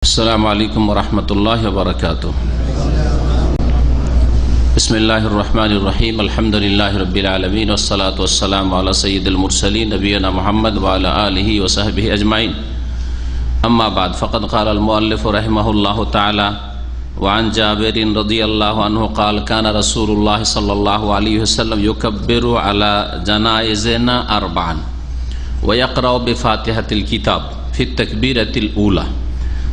अस्सलामु अलैकुम वरहमतुल्लाहि वबरकातुह। बिस्मिल्लाहिर्रहमानिर्रहीम। अल्हम्दुलिल्लाहि रब्बिल आलमीन वस्सलातु वस्सलामु अला सय्यिदिल मुरसलीन नबियना मुहम्मद व अला आलिहि व सहबिहि अजमाइन। अम्मा बाद फ़क़द क़ालल मुअल्लिफ़ु रहिमहुल्लाहु तआला व अन जाबिरिन रज़ियल्लाहु अन्हु क़ाल काना रसूलुल्लाहि सल्लल्लाहु अलैहि वसल्लम युकब्बिरु अला जनाइज़िना अर्बअन व यक़रअु बिफ़ातिहतिल किताब फ़ी तकबीरतिल ऊला।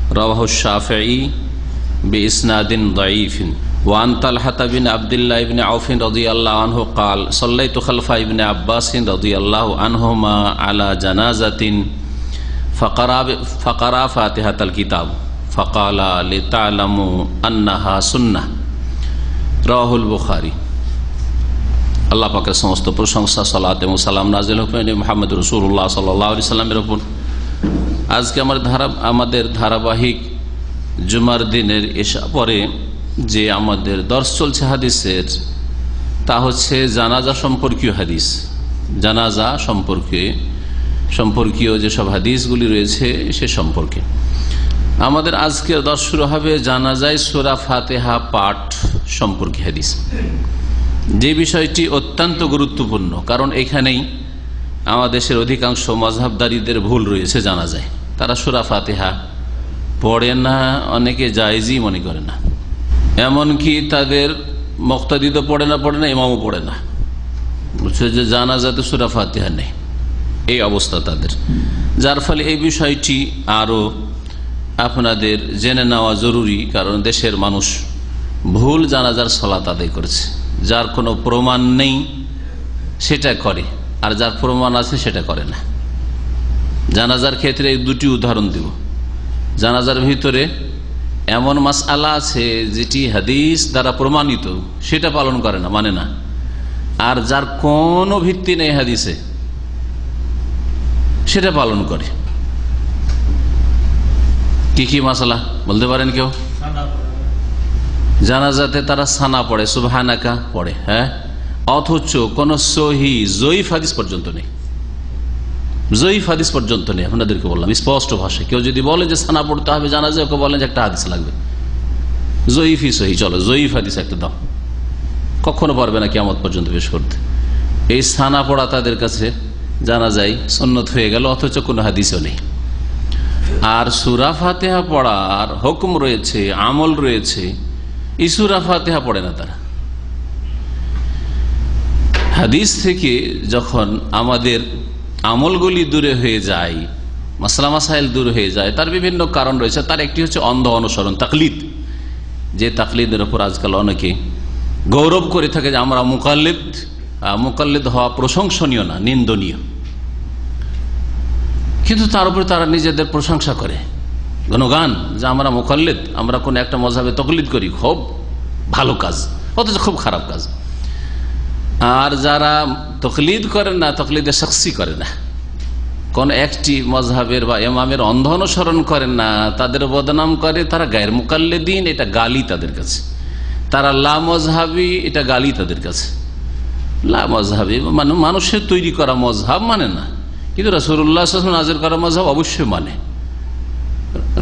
रवाहु शाफ़िई बिइस्नादिन दईफ़िन। व अन तलहत बिन अब्दिल्लाह इब्न औफ़ रज़ियल्लाहु अन्हु क़ाल सल्लैतु ख़ल्फ़ इब्न अब्बास रज़ियल्लाहु अन्हुमा अला जनाज़तिन फ़क़रा फ़ातिहतल किताब फ़क़ाला लितअलमू अन्नहा सुन्नह। रवाहुल बुखारी। আল্লাহ পাকের সমস্ত প্রশংসা, সালাত এবং সালাম নাজিল হোক মুহাম্মদ রাসূলুল্লাহ সাল্লাল্লাহু আলাইহি ওয়াসাল্লামের উপর। আজকে আমাদের ধারাবাহিক জুমার দিনের এশা পরে যে আমাদের দর্স চলছে হাদিসের, তা হচ্ছে জানাজা সম্পর্কীয় হাদিস। জানাজা সম্পর্কীয় যেসব হাদিসগুলি রয়েছে সে সম্পর্কে আমাদের আজকের দর্স শুরু হবে জানাজায় সূরা ফাতিহা পাঠ সম্পর্কে হাদিস, যে বিষয়টি অত্যন্ত গুরুত্বপূর্ণ। কারণ এখানেই আমাদের দেশের অধিকাংশ মাযহাবদারীদের ভুল রয়েছে। জানা যায় তারা সূরা ফাতিহা পড়ে না, অনেকে জায়েজই মনে করে না, এমনকি তাদের মুক্তাদি তো পড়ে না, ইমামও পড়ে না, বুঝছে যে জানাজাতে সূরা ফাতিহা নেই, এই অবস্থা তাদের। যার ফলে এই বিষয়টি আরও আপনাদের জেনে নেওয়া জরুরি। কারণ দেশের মানুষ ভুল জানাজার সালাত আদায় করেছে, যার কোনো প্রমাণ নেই সেটা করে, আর যার প্রমাণ আছে সেটা করে না। জানাজার ক্ষেত্রে এই দুটি উদাহরণ দিব। জানাজার ভিতরে এমন মাসআলা আছে যেটি হাদিস দ্বারা প্রমাণিত, সেটা পালন করে না, মানে না। আর যার কোনো ভিত্তি নেই হাদিসে, সেটা পালন করে। কি কি মাসআলা বলতে পারেন কেউ? জানাজাতে তারা সানা পড়ে, সুবহানাকা পড়ে, হ্যাঁ, অথচ কোন সহি জয়ীফ হাদিস পর্যন্ত নেই। জয়ীফ হাদিস পর্যন্ত নেই। আপনাদেরকে বললাম স্পষ্ট ভাষায়, কেউ যদি বলে যে সানা পড়তে হবে জানাজায়, ওকে বলেন যে একটা হাদিস লাগবে, জয়ীফই সহি, চলো জয়ীফ হাদিস একটা দাও। কখনো পারবে না কিয়ামত পর্যন্ত পেশ করতে। এই সানা পড়া তাদের কাছে জানাজায় সুন্নত হয়ে গেল, অথচ কোনো হাদিসও নেই। আর সূরা ফাতিহা পড়ার হুকুম রয়েছে, আমল রয়েছে, এই সূরা ফাতিহা পড়ে না তারা। হাদিস থেকে যখন আমাদের আমলগুলি দূরে হয়ে যায়, মাসলা মাসাইল দূর হয়ে যায়, তার বিভিন্ন কারণ রয়েছে। তার একটি হচ্ছে অন্ধ অনুসরণ, তাকলিদ। যে তাকলিদের উপর আজকাল অনেকে গৌরব করে থাকে যে আমরা মুকাল্লিদ হওয়া প্রশংসনীয় না, নিন্দনীয়, কিন্তু তার উপরে তারা নিজেদের প্রশংসা করে, গুণগান, যে আমরা মুকাল্লিদ, আমরা কোন একটা মযহাবে তাকলিদ করি, খুব ভালো কাজ, অথচ খুব খারাপ কাজ। আর যারা তাকলিদ করেন না, তাকলিদে শাখসি করে না, কোন একটি মযহাবের বা ইমামের অন্ধ অনুসরণ করেন না, তাদের বদনাম করে তারা গায়ের মুকাল্লিদিন, এটা গালি তাদের কাছে। তারা লা মযহাবি, এটা গালি তাদের কাছে। লা মযহাবি মানে মানুষের তৈরি করা মযহাব মানে না, কিন্তু রাসূলুল্লাহ সাল্লাল্লাহু আলাইহি ওয়াসাল্লাম নাযিল করা মযহাব অবশ্যই মানে।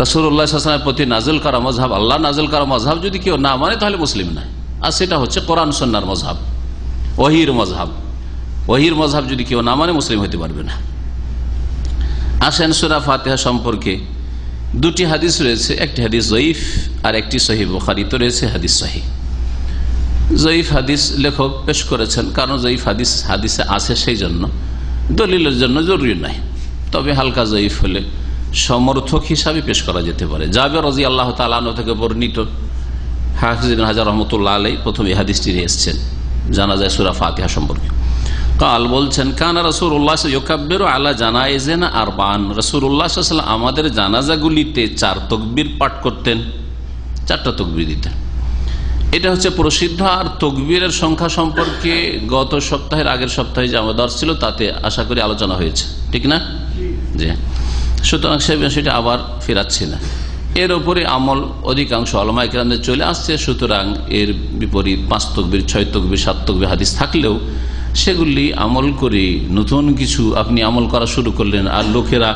রাসূলুল্লাহ সাল্লাল্লাহু আলাইহি ওয়াসাল্লামের প্রতি নাযিল করা মযহাব, আল্লাহ নাযিল করা মযহাব যদি কেউ না মানে, তাহলে মুসলিম না। আর সেটা হচ্ছে কোরআন সুন্নাহর মযহাব, ওহীর মযহাব। ওহীর মযহাব যদি কেউ না মানে, মুসলিম হতে পারবে না। আসেন সূরা ফাতিহা সম্পর্কে দুটি হাদিস রয়েছে, একটি হাদিস জয়ীফ আর একটি সহিহ। বুখারীতে রয়েছে হাদিস সহিহ। জয়ীফ হাদিস লেখক পেশ করেছেন, কারণ জয়ীফ হাদিসে আছে, সেই জন্য দলিলের জন্য জরুরি নয়। তবে হালকা জয়ীফ হলে সমর্থক হিসাবে পেশ করা যেতে পারে। জাবের রাদিয়াল্লাহু তাআলা আনহু থেকে বর্ণিত, হাফিজ ইবনে হাজার রাহমাতুল্লাহ আলাইহি প্রথম এই হাদিসটি নিয়ে এসেছেন জানাজায় সূরা ফাতিহা সম্পর্কে। কাল বলছেন, কানা রাসূলুল্লাহ ইউকাব্বিরু আলা জানাইজিনা আরবান। রাসূলুল্লাহ সাল্লাল্লাহু আলাইহি ওয়াসাল্লাম আমাদের জানাজাগুলিতে 4 তাকবীর পাঠ করতেন, 4টা তাকবীর দিতেন। এটা হচ্ছে প্রসিদ্ধ। আর তাকবীরের সংখ্যা সম্পর্কে গত সপ্তাহের আগের সপ্তাহে যে আমার দর্স ছিল, তাতে আশা করি আলোচনা হয়েছে, ঠিক না? জি। সুতরাং সেটা আবার ফেরাচ্ছি না। এর উপরে আমল অধিকাংশ উলামায়ে কেরামদের চলে আসছে। সুতরাং এর বিপরীত 5 তাকবীর, 6 তাকবীর, 7 তাকবীর হাদিস থাকলেও সেগুলি আমল করে নতুন কিছু আপনি আমল করা শুরু করলেন, আর লোকেরা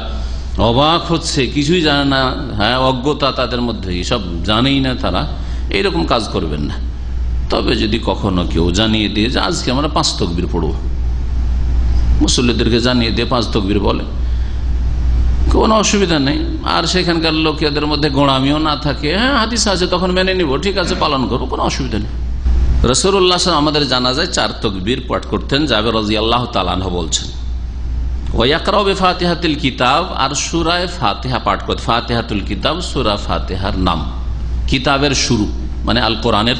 অবাক হচ্ছে, কিছুই জানে না, হ্যাঁ অজ্ঞতা তাদের মধ্যে, সব জানেই না তারা, এইরকম কাজ করবেন না। তবে যদি কখনো কেউ জানিয়ে দিয়ে যে আজকে আমরা 5 তাকবীর পড়ব, মুসল্লিদেরকে জানিয়ে দিয়ে 5 তাকবীর বলে, কোনো অসুবিধা নেই। আর সেখানকার লোকেদের মধ্যে গোঁড়ামিও না থাকে, হ্যাঁ হাদিস আছে তখন মেনে নিব, ঠিক আছে পালন করবো, কোনো অসুবিধা নেই। রাসূলুল্লাহ আমাদের জানা যায় 4 তাকবীর পাঠ করতেন। জাবের রাদিয়াল্লাহু তাআলা আনহু বলছেন, ওয়ায়াকরাউ বিফাতিহাতিল কিতাব, আর সূরা ফাতিহা পাঠ করতেন। ফাতিহাতুল কিতাব সূরা ফাতিহার নাম, কিতাবের শুরু মানে আল কোরআনের,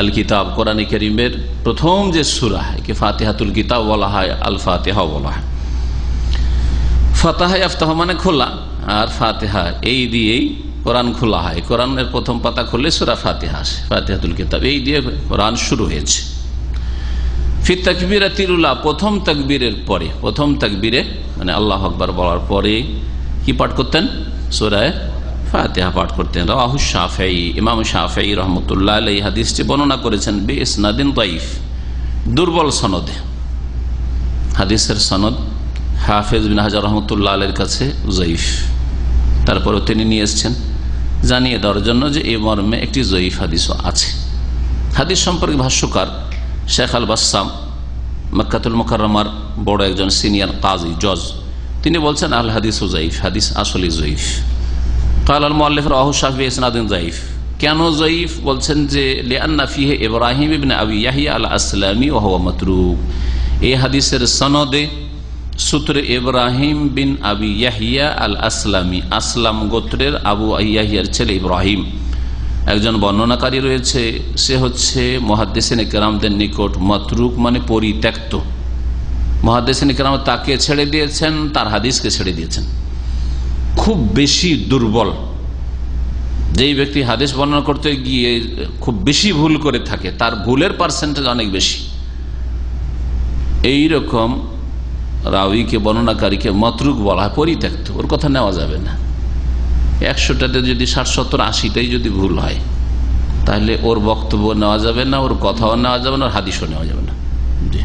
আল কিতাব কোরআনে কারীমের প্রথম যে সূরা, একে ফাতিহাতুল কিতাব বলা হয়, আল ফাতিহা বলা হয়। ফাতাহা ইফতাহ মানে খোলা, আর ফাতিহা এই দিয়েই কোরআন খোলা হয়। কোরআনের প্রথম পাতা খুললে সূরা ফাতিহা আসে, ফাতিহাতুল কিতাব, এই দিয়ে কোরআন শুরু হয়েছে। ফি তাকবীরাতিল উলা, প্রথম তাকবীরের পরে, প্রথম তাকবীরে মানে আল্লাহু আকবার বলার পরে কি পাঠ করতেন? সূরা ফাতিহা পাঠ করতেন। রাওয়াহু শাফিঈ, ইমাম শাফিঈ রাহমাতুল্লাহ আলাইহি হাদিসটি বর্ণনা করেছেন বিইসনাদিন দাঈফ, দুর্বল সনদে। হাদিসের সনদ হাফেজ বিন হাজার রহমতুল্লাহ আলাইহির কাছে জয়ীফ, তারপরেও তিনি নিয়ে এসছেন জানিয়ে দেওয়ার জন্য যে এই মর্মে একটি জয়ীফ হাদিসও আছে। হাদিস সম্পর্কে ভাষ্যকার শেখ আল বাসসাম, মক্কাতুল মুকাররমার বড় একজন সিনিয়র কাজী জজ, তিনি বলছেন আল হাদিস ও জয়ীফ, হাদিস আসলে জয়ীফ। কাল আল মুআল্লিফ রাওয়াহু শাফিঈ ইসনাদিন জয়ীফ। কেন জয়ীফ? বলছেন যে লিআন্না ফিহি ইব্রাহিম ইবনে আবি ইয়াহইয়া আল আসলামি ওয়া হুয়া মাতরুক। এই হাদিসের সনদে সূত্রে ইব্রাহিম বিন আবি ইয়াহইয়া আল আসলামি, আসলাম গোত্রের আবু ইয়াহইয়ার ছেলে ইব্রাহিম, একজন বর্ণনাকারী রয়েছে। সে হচ্ছে মুহাদ্দিসিনে কেরামদের নিকট মাতরুক মানে পরিত্যক্ত। মুহাদ্দিসিনে কেরাম তাকে ছেড়ে দিয়েছেন, তার হাদিসকে ছেড়ে দিয়েছেন। খুব বেশি দুর্বল, যেই ব্যক্তি হাদিস বর্ণনা করতে গিয়ে খুব বেশি ভুল করে থাকে, তার ভুলের পার্সেন্টেজ অনেক বেশি, এইরকম রাউিকে, বর্ণনাকারীকে মাতরুক বলা হয়, পরিত্যক্ত, ওর কথা নেওয়া যাবে না। 100টাতে যদি 60, 70, 80টাই যদি ভুল হয়, তাহলে ওর বক্তব্য নেওয়া যাবে না, ওর কথাও নেওয়া যাবে না, ওর হাদিসও নেওয়া যাবে না। জি,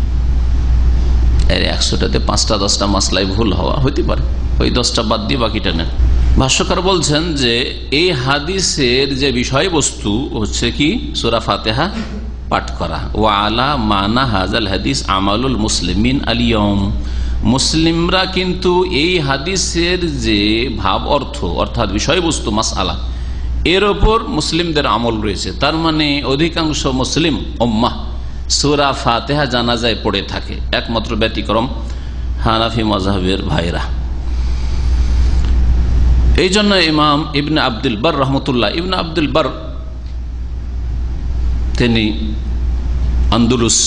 এর 100টাতে 5টা 10টা মাসলায় ভুল হওয়া হইতে পারে, ওই 10টা বাদ দিয়ে বাকিটা নেন। ভাষ্যকার বলছেন যে এই হাদিসের যে বিষয়বস্তু হচ্ছে কি সূরা ফাতিহা পাঠ করা। ওয়া আলা মানা হাজাল হাদিস আমালুল মুসলিমিন আল ইয়াউম, মুসলিমরা কিন্তু এই হাদিসের যে ভাব অর্থ অর্থাৎ বিষয়বস্তু মাসআলা, এর ওপর মুসলিমদের আমল রয়েছে। তার মানে অধিকাংশ মুসলিম উম্মাহ সূরা ফাতিহা জানাজায় পড়ে থাকে, একমাত্র ব্যতিক্রম হানাফি মাযহাবের ভাইরা। এই জন্য ইমাম ইবনে আব্দুল বার রহমতুল্লাহ, ইবনে আব্দুল বার তিনি আন্দুলুস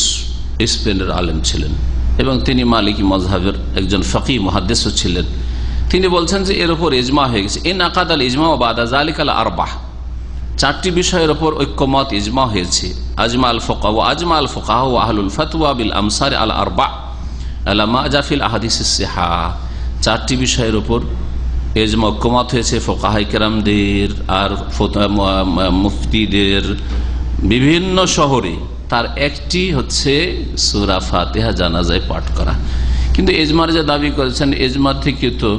স্পেনের আলেম ছিলেন এবং তিনি মালিকি মাযহাবের একজন ফকি মুহাদ্দিসও ছিলেন। তিনি বলছেন যে এর উপর ইজমা হয়ে গেছে। ইন আকাদ আল ইজমা ওয়া বাদা যালিকা আল আরবাহ, 4টি বিষয়ের উপর ঐক্যমত ইজমা হয়েছে। আজমা আল ফুকাহা ওয়া আজমা আল ফুকাহা ওয়া আহলুল ফাতওয়া বিল আমসার আল আরবা আলা মা জা ফিল আহাদিসিস সিহাহ, 4টি বিষয়ের উপর ইজমা ঐক্যমত হয়েছে ফুকাহায়ে কেরামদের আর মুফতিদের বিভিন্ন শহরে। তার একটি হচ্ছে সূরা ফাতিহা জানাজায় পাঠ করা। কিন্তু ইজমার যে দাবি করেছেন, ইজমা থেকে তো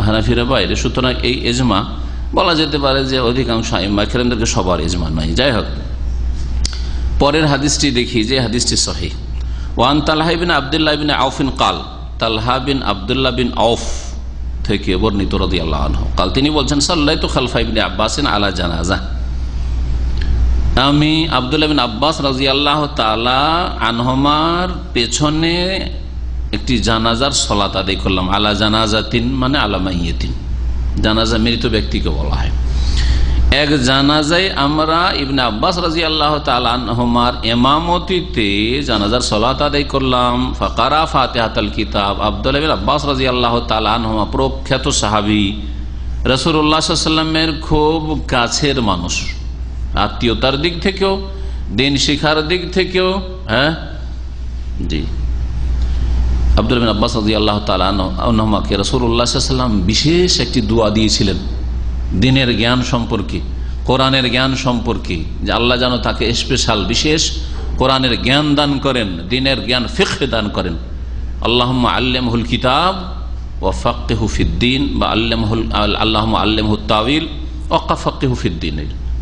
হানাফিরা বাইরে, সুতরাং এই ইজমা বলা যেতে পারে যে অধিকাংশ আইম্মা কেরামদেরকে সবার ইজমা নয়। যাই হোক, পরের হাদিসটি দেখি যে হাদিসটি সহিহ। ওয়ান তালহা বিন আব্দুল্লাহ বিন আউফিন কাল, তালহা বিন আব্দুল্লাহ বিন আউফ থেকে বর্ণিত রাদিয়াল্লাহু আনহু কাল, তিনি বলছেন সাল্লাইতু খালফা ইবনে আব্বাসিন আলা জানাজা, আমি আব্দুল্লাহ বিন আব্বাস রাদিয়াল্লাহু তাআলা আনহুমার পেছনে একটি জানাজার সালাত আদায় করলাম। আলা জানাজাতিন মানে আলা মাইয়িতিন, জানাজা মৃত ব্যক্তিকে বলা হয়। এক জানাজায় আমরা ইবনে আব্বাস রাদিয়াল্লাহু তাআলা আনহুমার ইমামতিতে জানাজার সালাত আদায় করলাম। ফাকারা ফাতিহাতুল কিতাব, আব্দুল্লাহ বিন আব্বাস রাদিয়াল্লাহু তাআলা আনহুমা প্রখ্যাত সাহাবী, রাসূলুল্লাহ সাল্লাল্লাহু আলাইহি ওয়াসাল্লামের খুব কাছের মানুষ, আত্মীয়তার দিক থেকেও, দিন শিখার দিক থেকেও। হ্যাঁ জি, আব্দুল্লাহ বিন আব্বাস রাদিয়াল্লাহু তাআলা আনহুমাকে রাসূলুল্লাহ সাল্লাল্লাহু আলাইহি ওয়াসাল্লাম বিশেষ একটি দোয়া দিয়েছিলেন দিনের জ্ঞান সম্পর্কে, কোরআনের জ্ঞান সম্পর্কে, যে আল্লাহ যেন তাকে স্পেশাল বিশেষ কোরআনের জ্ঞান দান করেন, দিনের জ্ঞান ফিকহ দান করেন। আল্লাহুম্মা আল্লিমহুল কিতাব ওয়া ফাক্কিহু ফিদ্দিন বা আল্লাহুম্মা আল্লিমহু তাওয়িল ওয়া ফাক্কিহু ফিদ্দিন।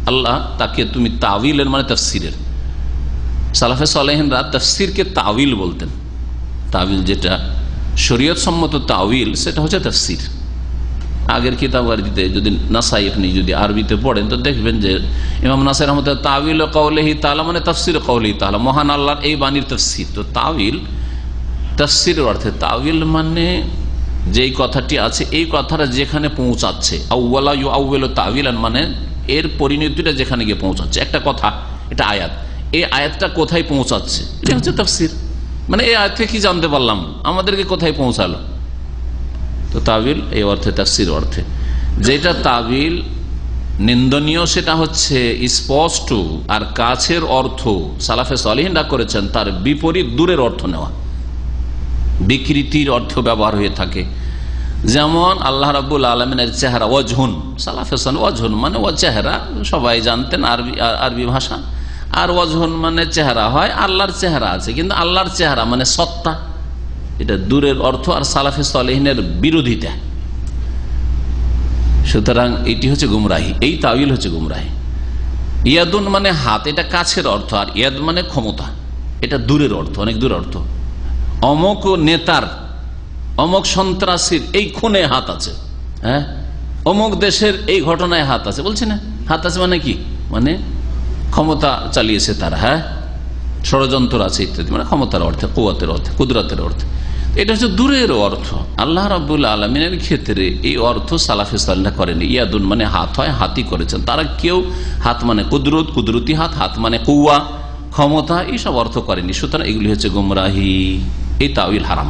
আল্লাহ তাকে তুমি তাওয়িলের মানে তাফসিরের, সালাফে সালেহিনরা তাফসিরকে তাওয়িল বলতেন। তাওয়িল যেটা শরীয়ত সম্মত তাওয়িল সেটা হচ্ছে তাফসির। আগের কিতাব আরবিতে যদি নাসাই আপনি যদি আরবিতে পড়েন তো দেখবেন যে ইমাম নাসাই রহমতুল্লাহ তাওয়িল কাউলিহি তাআলা মানে তাফসির কাউলিহি তাআলা, মহান আল্লাহর এই বাণীর তাফসির। তো তাওয়িল তাফসিরের অর্থে, তাওয়িল মানে যেই কথাটি আছে এই কথাটা যেখানে পৌঁছাচ্ছে, আউওয়ালা ইউআউওয়ালু তাওয়িলান মানে এর পরিণতিটা যেখানে গিয়ে পৌঁছাচ্ছে। একটা কথা, এটা আয়াত, এই আয়াতটা কোথায় পৌঁছাচ্ছে এটা হচ্ছে তাফসির। মানে এই আয়াত থেকে কি জানতে পারলাম, আমাদেরকে কোথায় পৌঁছালো, তো তাবিল এই অর্থে, তাফসির অর্থে। যেটা তাবিল নিন্দনীয় সেটা হচ্ছে স্পষ্ট আর কাছের অর্থ সালাফে সালেহিনরা করেছেন, তার বিপরীত দূরের অর্থ নেওয়া, বিকৃতির অর্থ ব্যবহার হয়ে থাকে। যেমন আল্লাহ রাব্বুল আলামিনের চেহারা, ওয়াজহুন, সালাফে সালেহিন ওয়াজহুন মানে ও চেহারা, সবাই জানতেন আরবি ভাষা। আর ওয়াজহুন মানে চেহারা হয়, আল্লাহর চেহারা আছে, কিন্তু আল্লাহর চেহারা মানে সত্তা, এটা দূরের অর্থ আর সালাফে সালেহিনের বিরোধিতা। সুতরাং এটি হচ্ছে গুমরাহি, এই তাওয়িল হচ্ছে গুমরাহি। ইয়াদুন মানে হাত, এটা কাছের অর্থ, আর ইয়াদ মানে ক্ষমতা, এটা দূরের অর্থ, অনেক দূর অর্থ। অমক নেতার, অমক সন্ত্রাসীর এই খুনে হাত আছে, হ্যাঁ, অমুক দেশের এই ঘটনায় হাত আছে, বলছে না, হাত আছে মানে কি, মানে ক্ষমতা চালিয়েছে তারা, হ্যাঁ, ষড়যন্ত্র আছে ইত্যাদি, মানে ক্ষমতার অর্থে, কুওয়াতের অর্থে, কুদরতের অর্থে। এটা হচ্ছে দূরের অর্থ। আল্লাহ রাব্বুল আলামিনের ক্ষেত্রে এই অর্থ সালাফে সালেহিনরা করেনি। ইয়াদুন মানে হাত হয়, হাতই করেছেন তারা। কেউ হাত মানে কুদরত, কুদরতি হাত, হাত মানে কুওয়া, ক্ষমতা, এইসব অর্থ করেনি। সুতরাং এগুলি হচ্ছে গুমরাহি, এই তাওয়িল হারাম।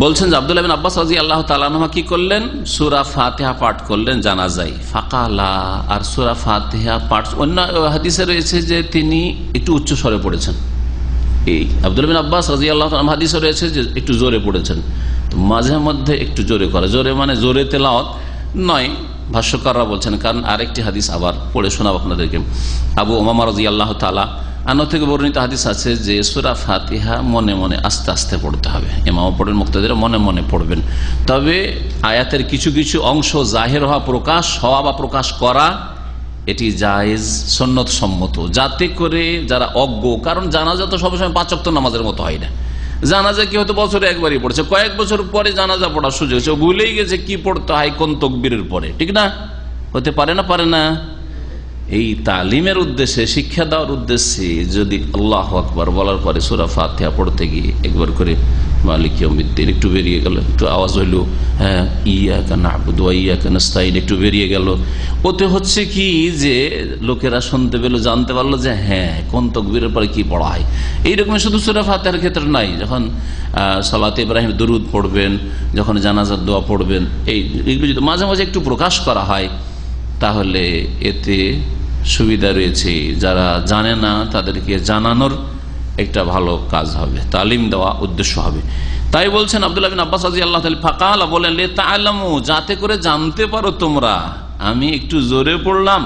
বলছেন যে আব্দুল্লাহ বিন আব্বাস রাদিয়াল্লাহু তাআলা আনহু কি করলেন, সূরা ফাতিহা পাঠ করলেন জানাজায়, ফাকালা, আর সূরা ফাতিহা পাঠ, অন্য হাদিসে রয়েছে যে তিনি একটু উচ্চ স্বরে পড়েছেন। এই আব্দুল্লাহ বিন আব্বাস রাদিয়াল্লাহু তাআলা হাদিসে রয়েছে যে একটু জোরে পড়েছেন। তো মাঝে মধ্যে একটু জোরে করে, জোরে মানে জোরে তেলাওয়াত নয়, ভাষ্যকাররা বলছেন। কারণ আরেকটি হাদিস আবার পড়ে শোনাব আপনাদেরকে। আবু উমামা রাদিয়াল্লাহু তাআলা আনহু থেকে বর্ণিত হাদিস আছে যে সূরা ফাতিহা মনে মনে আস্তে আস্তে পড়তে হবে। ইমাম পড়েন, মুক্তাদিরা মনে মনে পড়বেন। তবে আয়াতের কিছু কিছু অংশ জাহির হওয়া, প্রকাশ হওয়া বা প্রকাশ করা, এটি জায়েজ, সুন্নত সম্মত, যাতে করে যারা অজ্ঞ, কারণ জানাজা তো সবসময় 5 ওয়াক্ত নামাজের মতো হয় না। জানাজা কি হয়তো বছরে একবারই পড়েছে, কয়েক বছর পরে জানাজা পড়ার সুযোগ, সে ভুলেই গেছে কি পড়তে হয় কোন তাকবীরের পরে, ঠিক না, হতে পারে না, পারে না। এই তালিমের উদ্দেশ্যে, শিক্ষা দেওয়ার উদ্দেশ্যে যদি আল্লাহু আকবার বলার পরে সূরা ফাতিহা পড়তে গিয়ে একবার করে মালিক ইয়াউমিদ্দিন একটু বেরিয়ে গেল, একটু আওয়াজ হইল, হ্যাঁ, ইয়াকা না'বুদু ওয়া ইয়াকা নাস্তাইন একটু বেরিয়ে গেল, ওতে হচ্ছে কি যে লোকেরা শুনতে পেল, জানতে পারলো যে হ্যাঁ কোন তাকবীরের পরে কি পড়া হয়। এইরকম শুধু সূরা ফাতিহার ক্ষেত্রে নাই, যখন সালাতে ইব্রাহিম দরুদ পড়বেন, যখন জানাজার দোয়া পড়বেন, এইগুলো যদি মাঝে মাঝে একটু প্রকাশ করা হয় তাহলে এতে সুবিধা রয়েছে। যারা জানে না তাদেরকে জানানোর একটা ভালো কাজ হবে, তালিম দেওয়া উদ্দেশ্য হবে। তাই বলছেন আব্দুল্লাহ বিন আব্বাস রাদিয়াল্লাহু তাআলা, ফাকালা বলেন, লে তাআলামু, যাতে করে জানতে পারো তোমরা, আমি একটু জোরে পড়লাম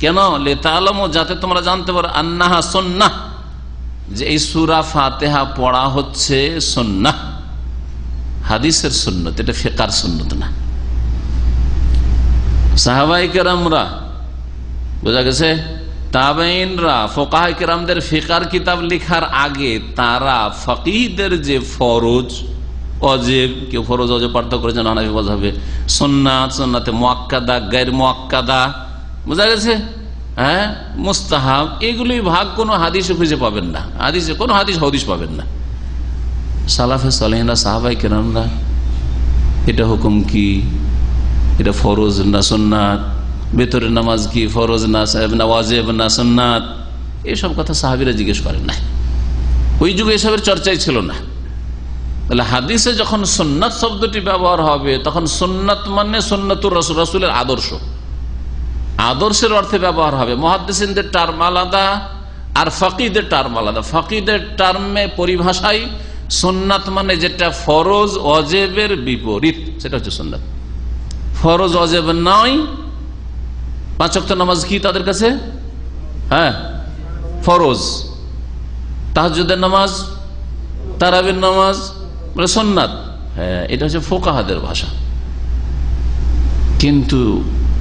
কেন, লে তাআলামু, যাতে তোমরা জানতে পারো, আন্নাহা সুন্নাহ, যে এই সূরা ফাতিহা পড়া হচ্ছে সুন্নাহ, হাদিসের সুন্নত, এটা ফিকহার সুন্নত না। সাহাবায়ে কেরামরা, বোঝা গেছে, তাবেঈনরা, ফুকাহায়ে কেরামদের ফিকহার কিতাব লেখার আগে তারা ফকিহদের যে ফরজ ওয়াজিব, কেউ ফরজ ওয়াজিব পার্থক্য করেছেন হানাফি মাযহাবে, সুন্নাত, সুন্নাতে মুআক্কাদা, গায়র মুআক্কাদা, বোঝা গেছে, হ্যাঁ, মুস্তাহাব, এগুলি ভাগ কোনো হাদিসে খুঁজে পাবেন না, হাদিসে কোনো হাদিস পাবেন না। সালাফে সালেহিনরা, সাহাবায়ে কেরামরা, এটা হুকুম কি, এটা ফরজ না সুন্নাত, ভেতরের নামাজ কি ফরজ না ওয়াজিব না সুন্নাত, এসব কথা সাহাবীরা জিজ্ঞেস করেন না। ওই যুগে এসবের চর্চাই ছিল না। তাহলে হাদিসে যখন সুন্নাত শব্দটি ব্যবহার হবে, তখন সুন্নাত মানে সুন্নাতুর রাসূল, রাসূলের আদর্শ, আদর্শের অর্থে ব্যবহার হবে। মুহাদ্দিসিনদের টার্ম আলাদা আর ফকিহদের টার্ম আলাদা। ফকিহদের টার্মে, পরিভাষায় সুন্নাত মানে যেটা ফরজ ওয়াজিবের বিপরীত, সেটা হচ্ছে সুন্নাত। ফরজ ওয়াজিব নয়, 5 ওয়াক্ত নামাজ কি তাদের কাছে, হ্যাঁ, ফরজ। তাহাজ্জুদের নামাজ, তারাবির নামাজ বলে সুন্নাত, এটা হচ্ছে ফোকাহাদের ভাষা। কিন্তু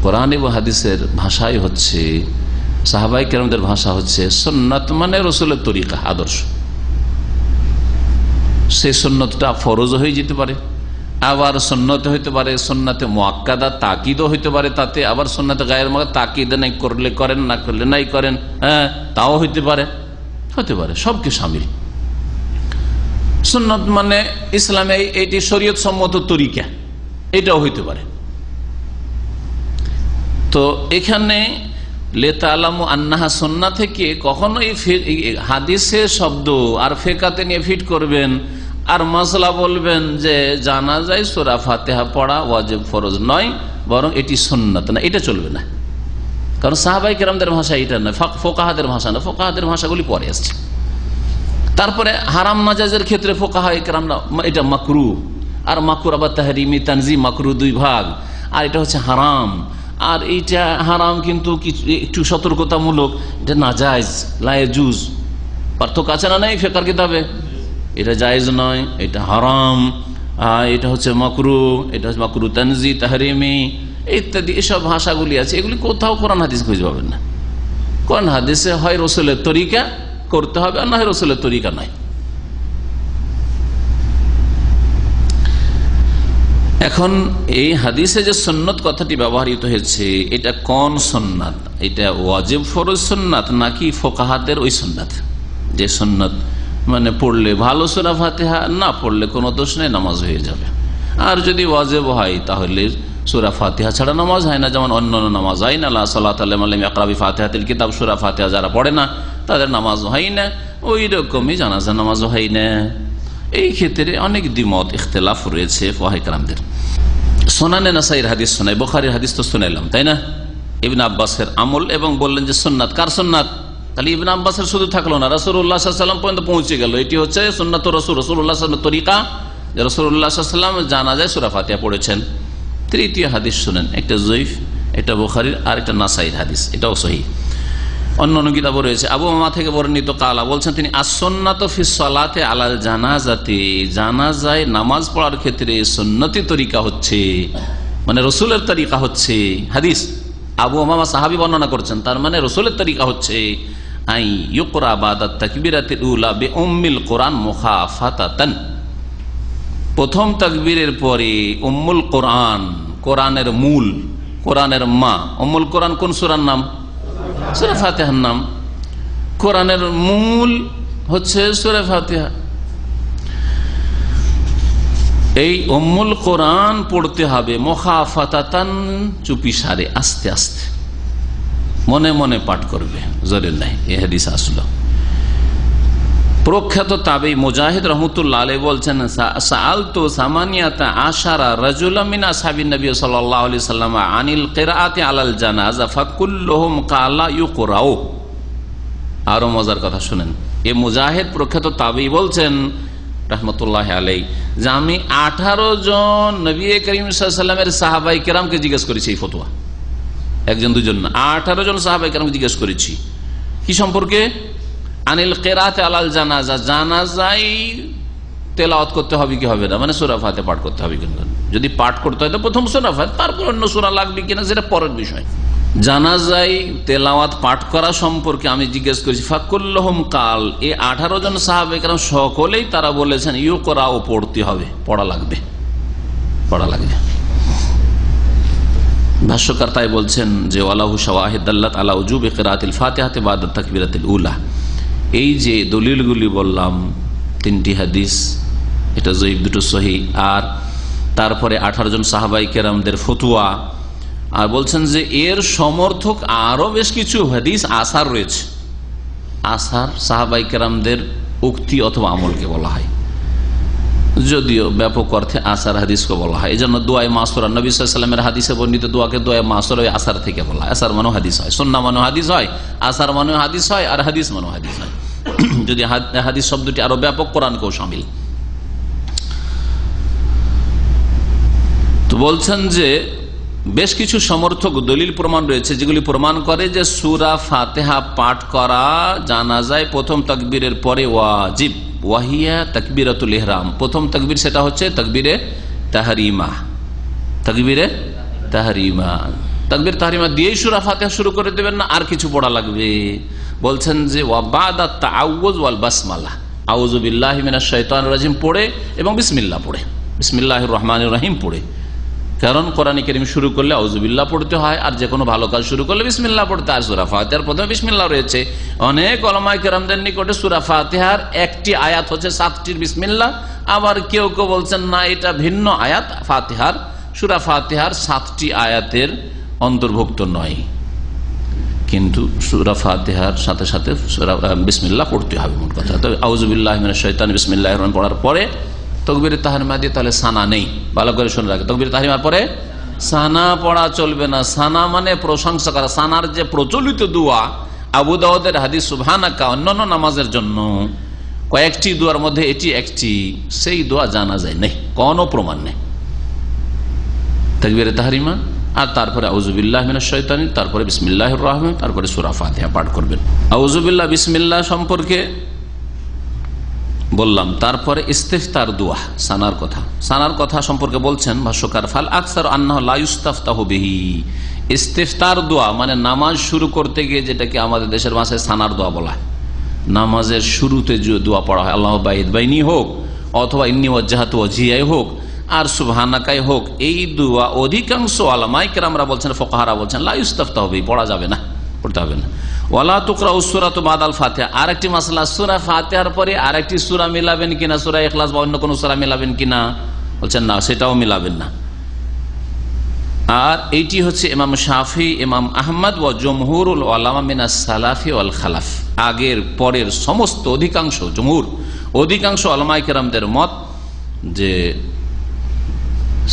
কোরআন এবং হাদিসের ভাষাই হচ্ছে, সাহাবায়ে কেরামদের ভাষা হচ্ছে সুন্নাত, মানে রসুলের তরিকা, আদর্শ। সেই সুন্নতটা ফরজ হয়ে যেতে পারে, আবার সুন্নতে হইতে পারে, সুন্নতে মুআক্কাদা তাকিদও হইতে পারে তাতে, আবার সুন্নতে গায়ের মধ্যে তাকিদ নাই করলে করেন, না করলে নাই করেন, তাও হইতে পারে, হতে পারে, সবকে শামিল। সুন্নত মানে ইসলামে এটি শরীয়ত সম্মত তরিকা, এটাও হইতে পারে। তো এখানে লেতালামু আন্নাহা সুন্না থেকে কখনো হাদিসের শব্দ আর ফেকাতে নিয়ে ফিট করবেন আর মাসলা বলবেন যে জানাজায় সূরা ফাতিহা পড়া ওয়াজিব ফরজ নয়, বরং এটি সুন্নাত না, এটা চলবে না। কারণ সাহাবায়ে কেরামদের ভাষা এটা নয়, ফোকাহাদের ভাষা না, ফোকাহাদের ভাষাগুলি পরে আসছে। তারপরে হারাম নাজাইজের ক্ষেত্রে ফোকাহায়ে কেরাম এটা মাকরু, আর মাকরু আবার তাহরিমি তানজিম, মাকরু দুই ভাগ, আর এটা হচ্ছে হারাম। আর এইটা হারাম কিন্তু একটু সতর্কতামূলক, এটা নাজাইজ, লায়েজুজ, পার্থক্য আছে না নাই ফিকহ কিতাবে? এটা জায়েজ নয়, এটা হারাম, এটা হচ্ছে মাকরু, এটা হচ্ছে মাকরু তানজি তাহরিমি ইত্যাদি, এসব ভাষাগুলি আছে। এগুলি কোথাও কোরআন হাদিস খুঁজে পাবেন না। কোরআন হাদিসে হয় রসুলের তরিকা করতে হবে, আর না হয় রসুলের তরিকা নয়। এখন এই হাদিসে যে সুন্নত কথাটি ব্যবহৃত হয়েছে, এটা কোন সুন্নাত? এটা ওয়াজিব ফরজ সুন্নাত নাকি ফোকাহাদের ওই সুন্নাত যে সুন্নাত মানে পড়লে ভালো সূরা ফাতিহা, না পড়লে কোনো দোষ নেই, নামাজ হয়ে যাবে। আর যদি ওয়াজিব হয় তাহলে সূরা ফাতিহা ছাড়া নামাজ হয় না, যেমন অন্যান্য নামাজ হয় না, লা সালাতা লিমান লাম ইয়াকরা বিফাতিহাতিল কিতাব, সূরা ফাতিহা যারা পড়ে না তাদের নামাজ হয় না, ওই রকমই জানাজা নামাজ হয় না। এই ক্ষেত্রে অনেক দ্বিমত ইখতিলাফ রয়েছে ফুকাহায়ে কেরামদের। সুনানে নাসাইর হাদিস শোনাই, বুখারীর হাদিস তো শুনাইলাম, তাই না? ইবনে আব্বাসের আমল, এবং বললেন যে সুন্নাত, কার সুন্নাত? তাহলে ইবনে আব্বাসের শুধু থাকলো না, রাসূলুল্লাহ সাল্লাল্লাহু আলাইহি ওয়াসাল্লাম পর্যন্ত পৌঁছে গেল। এটি হচ্ছে সুন্নাত রাসূল, রাসূলুল্লাহ সাল্লাল্লাহু আলাইহি ওয়াসাল্লামের তরিকা, যে রাসূলুল্লাহ সাল্লাল্লাহু আলাইহি ওয়াসাল্লাম জানাজায় সূরা ফাতিহা পড়েছেন। তৃতীয় হাদিস শুনেন, একটা যঈফ, এটা বুখারীর, আর একটা নাসাইর হাদিস, এটাও সহিহ। অন্যান্য কিতাবও রয়েছে। আবু উমামা থেকে বর্ণিত কালা বলছেন তিনি, as-সুন্নাতু ফিস সালাতি আলাল জানাজাতি, জানাজায় নামাজ পড়ার ক্ষেত্রে সুন্নতি তরিকা হচ্ছে, মানে রসুলের তরিকা হচ্ছে, হাদিস আবু উমামা সাহাবী বর্ণনা করছেন, তার মানে রসুলের তরিকা হচ্ছে আই ইউকরা বাদাত তাকবীরাতিল উলা বিউম্মিল কোরআন মুখাফাতাতান, প্রথম তাকবীরের পরে উম্মুল কোরআন, কোরআনের মূল, কোরআনের মা। উম্মুল কোরআন কোন সূরার নাম? সূরা ফাতিহার নাম। কোরআনের মূল হচ্ছে সূরা ফাতিহা। এই উম্মুল কোরআন পড়তে হবে মুখাফাতাতান, চুপি সারে, আস্তে আস্তে, মনে মনে পাঠ করবে, জোরে নাই। এই হাদিস আসলো। প্রখ্যাত তাবেঈ মুজাহিদ রাহমাতুল্লাহ আলাইহি বলছেন, সাআলতু সামানিয়াতা আশারা রাজুলাম মিন আসহাবিন নবী সাল্লাল্লাহু আলাইহি ওয়াসাল্লাম আনিল কিরাআতি আলাল জানাজা ফাকুল্লুহুম ক্বালা ইউকরাউ। আরো মজার কথা শুনেন, এই মুজাহিদ প্রখ্যাত তাবেঈ বলছেন রাহমাতুল্লাহ আলাইহি যে আমি 18 জন নবী করিম সাল্লাল্লাহু আলাইহি ওয়াসাল্লামের সাহাবায়ে কেরামকে জিজ্ঞেস করেছি এই ফতোয়া। একজন দুজন না, 18 জন সাহাবায়ে কেরামকে জিজ্ঞেস করেছি কি সম্পর্কে? আনিল কিরাআতি আলাল জানাজা, জানাজায় তেলাওয়াত করতে হবে কি হবে না, মানে সূরা ফাতিহা পাঠ করতে হবে কিনা। যদি পাঠ করতে হয় তো প্রথম সূরা ফাতিহা, তারপর অন্য সূরা লাগবে কিনা সেটা পরের বিষয়। জানাজায় তেলাওয়াত পাঠ করা সম্পর্কে আমি জিজ্ঞেস করেছি। ফাকুল্লুহুম কাল, এই 18 জন সাহাবায়ে কেরাম সকলেই তারা বলেছেন ইউকরাউ, পড়তে হবে, পড়া লাগবে, পড়া লাগবে। ভাষ্যকার তাই বলছেন যে ওয়ালাহু শাওয়াহিদ দাল্লাত আলা উজুবি কিরাআতিল ফাতিহাতি বা'দা তাকবীরাতিল উলা। এই যে দলিলগুলি বললাম, 3টি হাদিস, এটা যঈফ, 2টো সহিহ, আর তারপরে 18 জন সাহাবায়ে কেরামদের ফতোয়া, আর বলছেন যে এর সমর্থক আরো বেশ কিছু হাদিস আসার রয়েছে। আসার সাহাবায়ে কেরামদের উক্তি অথবা আমলকে বলা হয়, যদিও ব্যাপক অর্থে আসার হাদিসকে বলা হয়। এই জন্য দোয়ায়ে মাসুরা, নবী সাল্লাল্লাহু আলাইহি ওয়াসাল্লামের হাদিসে বর্ণিত দোয়াকে দোয়ায়ে মাসুরা আসার থেকে বলা হয়। আসার মানেও হাদিস হয়, সুন্নাহ মানেও হাদিস হয়, আসার মানেও হাদিস হয়, আর হাদিস মানেও হাদিস হয়। যদি হাদিস শব্দটি আরো ব্যাপক, কোরআনকেও শামিল। তো বলছেন যে বেশ কিছু সমর্থক দলিল প্রমাণ রয়েছে যেগুলি প্রমাণ করে যে সূরা ফাতিহা পাঠ করা জানাজায় প্রথম তাকবীরের পরে ওয়াজিব, ওয়াহিয়া তাকবীরাতুল ইহরাম। প্রথম তাকবীর সেটা হচ্ছে তাকবীরে তাহরিমা। তাকবীরে তাহরিমা, তাকবীর তাহরিমা দিয়েই সূরা ফাতিহা শুরু করে দেবেন না, আর কিছু পড়া লাগবে। বলছেন যে ওয়া বাদা তাআউযু ওয়াল বাসমালা, আউযু বিল্লাহি মিনাশ শাইতানির রাজিম পড়ে এবং বিসমিল্লাহ পড়ে, বিসমিল্লাহির রহমানির রহিম পড়ে। কারণ কোরআনে কারীম শুরু করলে আউযু বিল্লাহ পড়তে হয়, আর যে কোনো ভালো কাজ শুরু করলে বিসমিল্লাহ পড়তে হয়। সূরা ফাতিহার প্রথমে বিসমিল্লাহ রয়েছে। অনেক উলামায়ে কেরামদের নিকটে সূরা ফাতিহার একটি আয়াত হচ্ছে 7টির বিসমিল্লাহ, আবার কেউ কেউ বলছেন না এটা ভিন্ন আয়াত, ফাতিহার সূরা ফাতিহার 7টি আয়াতের অন্তর্ভুক্ত নয়, কিন্তু সূরা ফাতিহার সাথে সাথে সূরা বিসমিল্লাহ পড়তে হবে। মোট কথা তবে আউযু বিল্লাহি মিনাশ শাইতানির বিসমিল্লাহির রহমানির পড়ার পরে তাকবীরে তাহরিমা দিয়ে তাহলে সানা নেই, ভালো করে শুনে রাখে। তাকবীরে তাহরিমার পরে সানা পড়া চলবে না। সানা মানে প্রশংসা করা। সানার যে প্রচলিত দোয়া, আবু দাউদের হাদিস সুবহানাকা, অন্যান্য নামাজের জন্য কয়েকটি দোয়ার মধ্যে এটি একটি, সেই দোয়া জানা যায় নেই, কোনো প্রমাণ নেই। তাকবীরে তাহরিমা আর তারপরে আউযু বিল্লাহি মিনাশ শাইতানি, তারপরে বিসমিল্লাহির রহমানির, তারপরে সূরা ফাতিহা পাঠ করবেন। আউযু বিল্লাহ বিসমিল্লাহ সম্পর্কে বললাম। তারপরে ইস্তিফতার দোয়া, সানার কথা সম্পর্কে বলছেন ভাষ্যকার, ফাল আকসার আন্নাহু লা ইস্তাফতাহু বিহি। ইস্তিফতার দোয়া মানে নামাজ শুরু করতে গিয়ে যেটাকে আমাদের দেশের ভাষায় সানার দোয়া বলা হয়। নামাজের শুরুতে যে দোয়া পড়া হয়, আল্লাহু বাইদ বাইনি হোক অথবা ইন্নী ওয়াজ্জাহাতু ওয়াজহিয়াই হোক আর সুবহানাকাই হোক, এই দোয়া অধিকাংশ উলামায়ে কেরামরা বলছেন, ফুকাহারা বলছেন লা ইস্তাফতাহু বিহি, পড়া যাবে না, পড়তে হবে না। ওয়ালা তুকরাউ সূরাতু বাদাল ফাতিহা। আরেকটি মাসলা, সূরা ফাতিহার পরে আরেকটি সূরা মিলাবেন কিনা, সূরা ইখলাস বা অন্য কোন সূরা মিলাবেন কিনা, বলছেন না, সেটাও মিলাবেন না। আর এইটি হচ্ছে ইমাম শাফি, ইমাম আহমদ ওয়া জমহুরুল উলামা মিনাস সালাফি ওয়াল খালাফ, আগের পরের সমস্ত অধিকাংশ উলামায়ে কেরামদের মত যে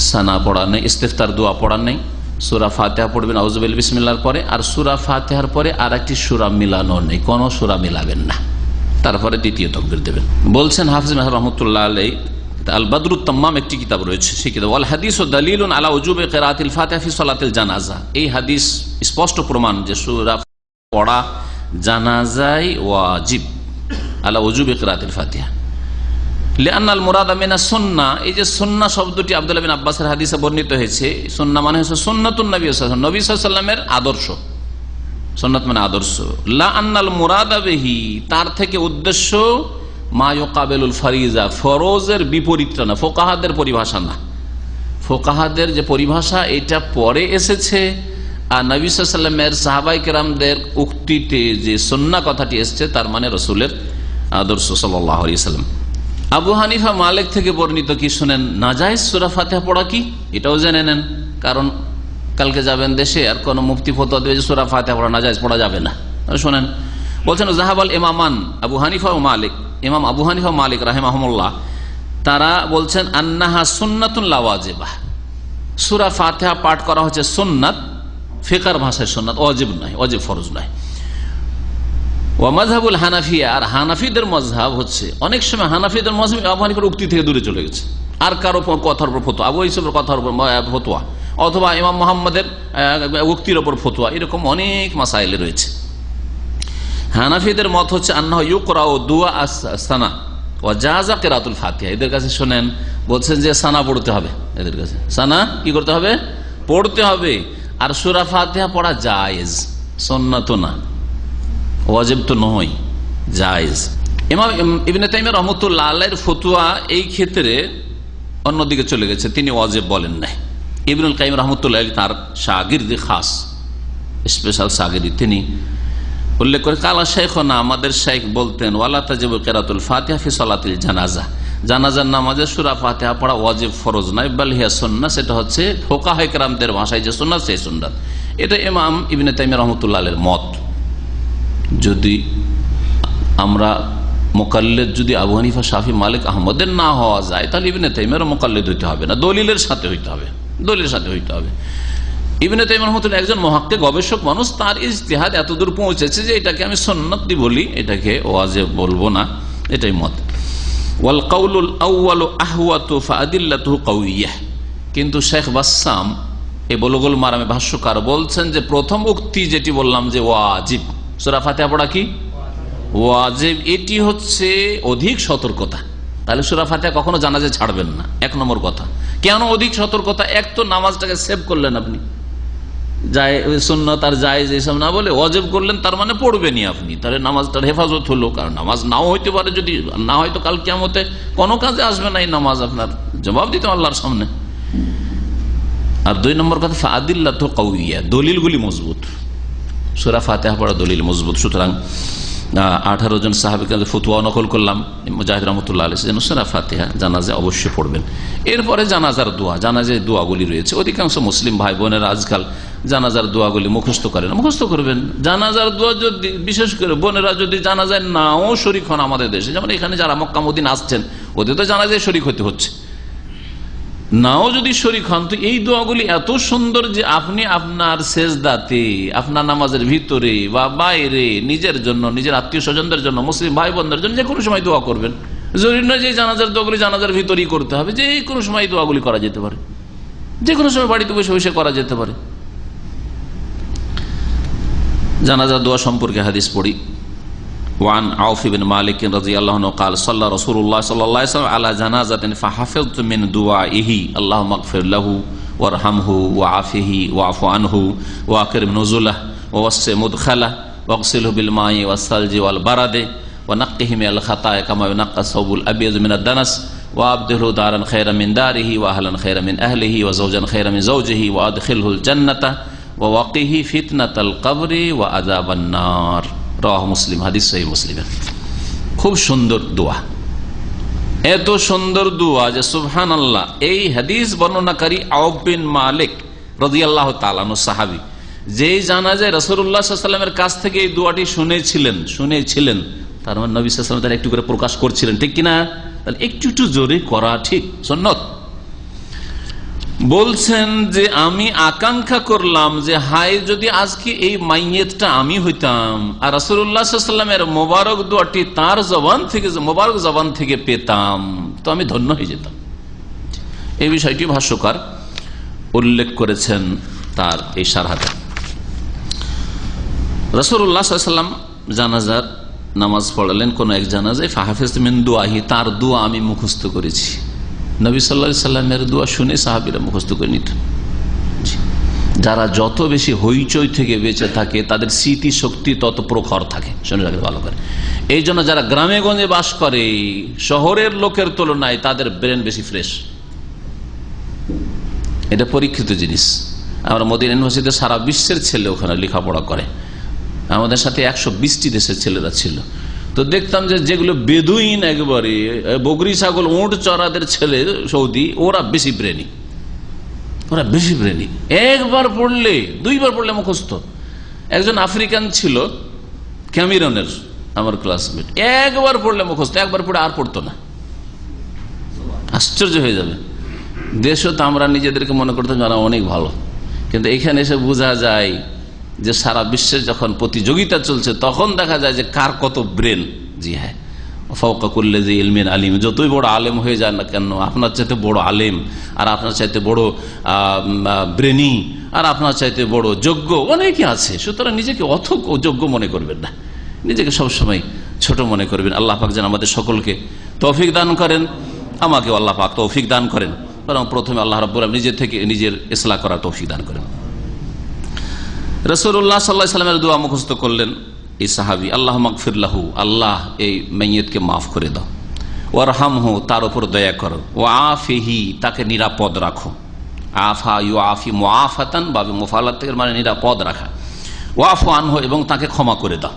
সানা পড়া নেই, ইস্তিফতার দোয়া পড়া নেই। সূরা ফাতিহা পড়বেন আউযু বিল্লাহি বিসমিল্লাহর পরে, আর সূরা ফাতিহার পরে আর একটি সূরা মিলানো নেই, কোন সূরা মিলাবেন না, তারপরে দ্বিতীয় তাকবীর দেবেন। বলছেন হাফিজ রাহমাতুল্লাহ আলাইহি, আল বদরুত তাম্মাম একটি কিতাব রয়েছে, সেই কিতাব আল হাদিসু দালিলুন আলা উজুবে কিরাআতিল ফাতিহা ফি সালাতিল জানাজা। এই হাদিস স্পষ্ট প্রমাণ যে সূরা পড়া জানাজায় ওয়াজিব, আলা উজুবে কিরাআতিল ফাতিহা। লিআন্নাল মুরাদা মিনাস সুন্নাহ, এই যে সুন্নাহ শব্দটি আব্দুল্লাহ বিন আব্বাসের হাদিসে বর্ণিত হয়েছে, সুন্নাহ মানে হচ্ছে সুন্নাতুন নবী সাল্লাল্লাহু আলাইহি ওয়াসাল্লাম, নবী সাল্লাল্লাহু আলাইহি ওয়াসাল্লামের আদর্শ। সুন্নাত মানে আদর্শ। লা আন্নাল মুরাদা বিহি, তার থেকে উদ্দেশ্য মা ইউকাবিলুল ফারিজা, ফরজের বিপরীতটা না, ফুকাহাদের পরিভাষা না। ফুকাহাদের যে পরিভাষা এটা পরে এসেছে, আর নবী সাল্লাল্লাহু আলাইহি ওয়াসাল্লামের সাহাবায়ে কেরামদের উক্তিতে যে সুন্নাহ কথাটি এসেছে তার মানে রাসূলের আদর্শ সাল্লাল্লাহু আলাইহি ওয়াসাল্লাম। আবু হানিফা মালিক থেকে বর্ণিত কি শুনেন, নাজায়েজ সূরা ফাতিহা পড়া কি, এটাও জেনে নেন, কারণ কালকে যাবেন দেশে আর কোন মুফতি ফতোয়া দেবে যে সূরা ফাতিহা পড়া নাজায়েজ, পড়া যাবে না। শুনেন, বলছেন জাহাবাল ইমামান আবু হানিফা ও মালিক, ইমাম আবু হানিফা মালিক রাহিমাহুমুল্লাহ, তারা বলছেন আন্নাহা সুন্নাতুন লা ওয়াজিবাহ, সূরা ফাতিহা পাঠ করা হচ্ছে সুন্নাত, ফিকহের ভাষায় সুন্নাত, ওয়াজিব নয়, ওয়াজিব ফরজ নয়। ওয়া মাযহাবুল হানাফিয়া, আর হানাফিদের মাযহাব হচ্ছে, অনেক সময় হানাফিদের মাযহাব আবু হানিফার উক্তি থেকে দূরে চলে গেছে, আর কারো কথার উপর ফতোয়া, আবু ইউসুফের কথার উপর ফতোয়া, অথবা ইমাম মুহাম্মদের উক্তির উপর ফতোয়া, এরকম অনেক মাসাইল রয়েছে। হানাফিদের মত হচ্ছে আন্নাহু ইউকরাউ দুআ আস-সানা ওয়া জাযা কিরাআতুল ফাতিহা। এদের কাছে শুনেন, বলছেন যে সানা পড়তে হবে, এদের কাছে সানা কি করতে হবে, পড়তে হবে, আর সূরা ফাতিহা পড়া জায়েজ, সুন্নাত না, ওয়াজিব তো নয়, জায়েজ। ইমাম ইবনে তাইমিয়া রাহমাতুল্লাহ আলাইহির ফতোয়া এই ক্ষেত্রে অন্যদিকে চলে গেছে, তিনি ওয়াজিব বলেন নাই। ইবনুল কাইয়িম রাহমাতুল্লাহ আলাইহি তার শাগির্দ খাস, স্পেশাল শাগির্দ, তিনি উল্লেখ করে কালা শাইখনা, আমাদের শাইখ বলতেন ওয়ালা তাজিবু কিরাআতুল ফাতিহা ফি সালাতিল জানাজা, জানাজার নামাজে সূরা ফাতিহা পড়া ওয়াজিব ফরজ নয়, বাল হিয়া সুন্নাহ, সেটা হচ্ছে ফুকাহায়ে কেরামদের ভাষায় যে সুন্নাত সেই সুন্নাত। এটা ইমাম ইবনে তাইমিয়া রাহমাতুল্লাহ আলাইহির মত। যদি আমরা মুকাল্লিদ যদি আবু হানিফা, শাফি, মালিক, আহমদের না হওয়া যায়, তাহলে ইবনে তাইমিয়ার মুকাল্লিদ হইতে হবে না, দলিলের সাথে হইতে হবে, দলিলের সাথে হইতে হবে। ইবনে তাইমিয়া রাহমাতুল্লাহ একজন মুহাক্কিক, গবেষক মানুষ, তার ইজতিহাদ এতদূর পৌঁছেছে যে এটাকে আমি সুন্নাত বলি, এটাকে ওয়াজিব বলবো না, এটাই মত। ওয়াল কাউলুল আউয়ালু আহওয়াতু ফাআদিল্লাতুহু কাউইয়াহ, কিন্তু শেখ বাসসাম এই বুলুগুল মারামে ভাষ্যকার বলছেন যে প্রথম উক্তি যেটি বললাম যে ওয়াজিব, সূরা ফাতিহা পড়া কি ওয়াজিব এটি হচ্ছে অধিক সতর্কতা। তাহলে সূরা ফাতিহা কখনো জানাজা ছাড়বেন না, এক নম্বর কথা। কেন অধিক সতর্কতা? এক তো নামাজটাকে সেভ করলেন আপনি, যায় সুন্নাত আর জায়েজ এসব না বলে ওয়াজিব করলেন, তার মানে পড়বেনই আপনি, তাহলে নামাজটার হেফাজত হলো। কারণ নামাজ নাও হইতে পারে, যদি না হয়তো কাল কিয়ামতে কোনো কাজে আসবে না এই নামাজ, আপনার জবাব দিতে আল্লাহর সামনে। আর দুই নম্বর কথা ফাদিল্লাতু কাউইয়া, দলিলগুলি মজবুত। সূরা ফাতিহা পড়া দলিল মজবুত। সুতরাং 18 জন সাহাবীকে ফতোয়া নকল করলাম মুজাহিদ রহমতুল্লাহ আলাইহি, যেন সূরা ফাতিহা জানাজা অবশ্যই পড়বেন। এরপরে জানাজার দোয়া, জানাজার দোয়াগুলি রয়েছে। অধিকাংশ মুসলিম ভাই বোনেরা আজকাল জানাজার দোয়াগুলি মুখস্থ করেন, মুখস্থ করবেন। জানাজার দোয়া যদি, বিশেষ করে বোনেরা যদি জানাজায় নাও শরীক হন, আমাদের দেশে যেমন এখানে যারা মক্কা মদিনা আসছেন, ওদের তো জানাজায় শরীক হতে হচ্ছে, নাও যদি শরীক হন, তো এই দোয়াগুলি এত সুন্দর যে আপনি আপনার সেজদাতে, আপনার নামাজের ভিতরে বা বাইরে, নিজের জন্য, নিজের আত্মীয় স্বজনদের জন্য, মুসলিম ভাই বোনদের জন্য যে কোনো সময় দোয়া করবেন। জরুরি নয় যে জানাজার দোয়াগুলি জানাজার ভিতরেই করতে হবে, যে কোনো সময় দোয়াগুলি করা যেতে পারে, যে কোনো সময় বাড়িতে বসে বসে করা যেতে পারে। জানাজার দোয়া সম্পর্কে হাদিস পড়ি। ওয়ান আউফ ইবনে মালিক রাদিয়াল্লাহু আনহু قال صلى رسول الله صلى الله عليه وسلم على جنازة فحفظت من دعائه اللهم اغفر له وارحمه وعافه واعف عنه واكرم نزله ووسع مدخله واغسله بالماء والثلج والبرد ونقه من الخطايا كما ينقى الثوب الابيض من الدنس وابدله دارا خيرا من داره واهلا خيرا من اهله وزوجا خيرا من زوجه وادخله الجنة ووقه فتنة القبر وعذاب النار। রাওয়াহু মুসলিম, হাদিস সহিহ মুসলিমের। খুব সুন্দর দোয়া, এত সুন্দর দোয়া যে সুবহানাল্লাহ। এই হাদিস বর্ণনাকারী আউফ বিন মালিক রাদিয়াল্লাহু তাআলা আনহু সাহাবী, যেই জানাজায় রাসূলুল্লাহ সাল্লাল্লাহু আলাইহি ওয়াসাল্লামের কাছ থেকে এই দোয়াটি শুনেছিলেন, তার মানে নবী সাল্লাল্লাহু আলাইহি ওয়াসাল্লাম তার একটু করে প্রকাশ করছিলেন, ঠিক কিনা? তাহলে একটু জোরে করা ঠিক সুন্নাত। বলছেন যে আমি আকাঙ্ক্ষা করলাম যে হায় যদি আজকে এই মাইয়েতটা আমি হইতাম আর রাসূলুল্লাহ সাল্লাল্লাহু আলাইহি ওয়াসাল্লামের মোবারক দোয়াটি তার জবান থেকে, মোবারক জবান থেকে পেতাম, তো আমি ধন্য হয়ে যেতাম। এই বিষয়টি ভাষ্যকার উল্লেখ করেছেন তার এই শারহাতে। রাসূলুল্লাহ সাল্লাল্লাহু আলাইহি ওয়াসাল্লাম জানাজার নামাজ পড়ালেন কোন এক জানাজায়, ফাহাফিজতু মিন দুআহি, তার দোয়া আমি মুখস্থ করেছি। নবী সাল্লাল্লাহু আলাইহি সাল্লামের দোয়া শুনে সাহাবীরা মুখস্থ করে নিত। যারা যত বেশি হইচই থেকে বেঁচে থাকে তাদের স্মৃতি শক্তি তত প্রখর থাকে, শুনে রাখতে ভালো করে। এই জন্য যারা গ্রামে গঞ্জে বাস করে শহরের লোকের তুলনায় তাদের ব্রেন বেশি ফ্রেশ, এটা পরীক্ষিত জিনিস। আমরা মদিনা ইউনিভার্সিটিতে সারা বিশ্বের ছেলে ওখানে লেখাপড়া করে, আমাদের সাথে 120টি দেশের ছেলেরা ছিল। তো দেখতাম যে যেগুলো বেদুইন, একেবারে বকরি ছাগল উঁট চড়াদের ছেলে সৌদি, ওরা বেশি ব্রেনি, একবার পড়লে 2বার পড়লে মুখস্থ। একজন আফ্রিকান ছিল ক্যামেরনের, আমার ক্লাসমেট, একবার পড়লে মুখস্থ, একবার পড়ে আর পড়তো না। আশ্চর্য হয়ে যাবে। দেশও তো আমরা নিজেদেরকে মনে করতাম যারা অনেক ভালো, কিন্তু এখানে এসে বোঝা যায় যে সারা বিশ্বের যখন প্রতিযোগিতা চলছে তখন দেখা যায় যে কার কত ব্রেন। জি হ্যাঁ, ফাওকা কুল্লি জি ইলমিন আলিম, যতই বড় আলেম হয়ে যান না কেন, আপনার চাইতে বড় আলেম আর আপনার চাইতে বড় ব্রেনি আর আপনার চাইতে বড় যোগ্য অনেকে আছে। সুতরাং নিজেকে যোগ্য মনে করবেন না, নিজেকে সবসময় ছোট মনে করবেন। আল্লাহ পাক যেন আমাদের সকলকে তৌফিক দান করেন, আমাকেও আল্লাহ পাক তৌফিক দান করেন। বরং প্রথমে আল্লাহ রাব্বুল আলামিন নিজে থেকে নিজের ইসলাহ করার তৌফিক দান করেন। রাসূলুল্লাহ সাল্লাল্লাহু আলাইহি ওয়াসাল্লামের দোয়া মুখস্থ করলেন এই সাহাবী, আল্লাহ মাগফির লাহু, আল্লাহ এই মাইয়িতকে মাফ করে দাও, ওয়ারহামহু, তার উপর দয়া করো, ওয়াআফিহি, তাকে নিরাপদ রাখো। আফা ইউআফি মুআফাতান, বাবে মুফালাতের মানে নিরাপদ রাখা। ওয়াফু আনহু, এবং তাকে ক্ষমা করে দাও।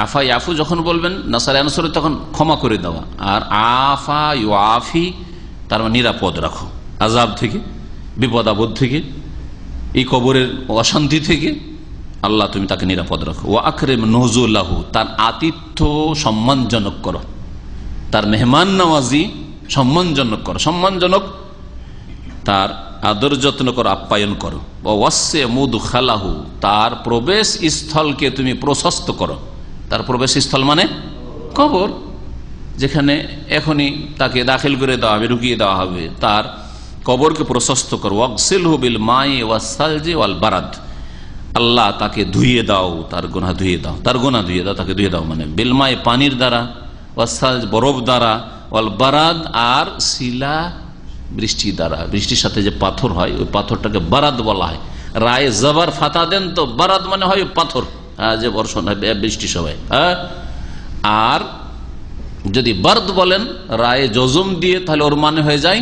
আফা ইয়াফু যখন বলবেন নাসারে আনসারে তখন ক্ষমা করে দেওয়া, আর আফা ইউআফি তার মানে নিরাপদ রাখো আযাব থেকে, বিপদ আপদ থেকে, এই কবরের অশান্তি থেকে আল্লাহ তুমি তাকে নিরাপদ রাখো। ওয়া আকরিম নুজুলাহু, তার আতিথ্য সম্মানজনক করো, তার মেহমান নওয়াজি সম্মানজনক করো, সম্মানজনক তার আদর যত্ন করো, আপ্যায়ন করো। ওয়াসে মুদখালাহু, তার প্রবেশ স্থলকে তুমি প্রশস্ত করো। তার প্রবেশ স্থল মানে কবর, যেখানে এখনই তাকে দাখিল করে দেওয়া হবে, ঢুকিয়ে দেওয়া হবে, তার কবরকে প্রশস্ত করো। ওয়াগসিলহু বিল মাই ওয়াস সালজি ওয়াল বারাদ, আল্লাহ তাকে ধুইয়ে দাও, তার গুনাহ ধুইয়ে দাও, তার গুনাহ ধুইয়ে দাও, তাকে ধুইয়ে দাও মানে বিলমায়ে পানির দ্বারা, ওয়াসালজ বরফ দ্বারা, ওয়াল বারাদ আর শিলা বৃষ্টি দ্বারা। বৃষ্টির সাথে যে পাথর হয় ওই পাথরটাকে বারাদ বলা হয়। রায়ে জবর ফাতা দেন তো বারাদ মানে হয় পাথর, যে বর্ষণ হয় বৃষ্টি সবাই। আর যদি বারদ বলেন রায়ে জজম দিয়ে তাহলে ওর মানে হয়ে যায়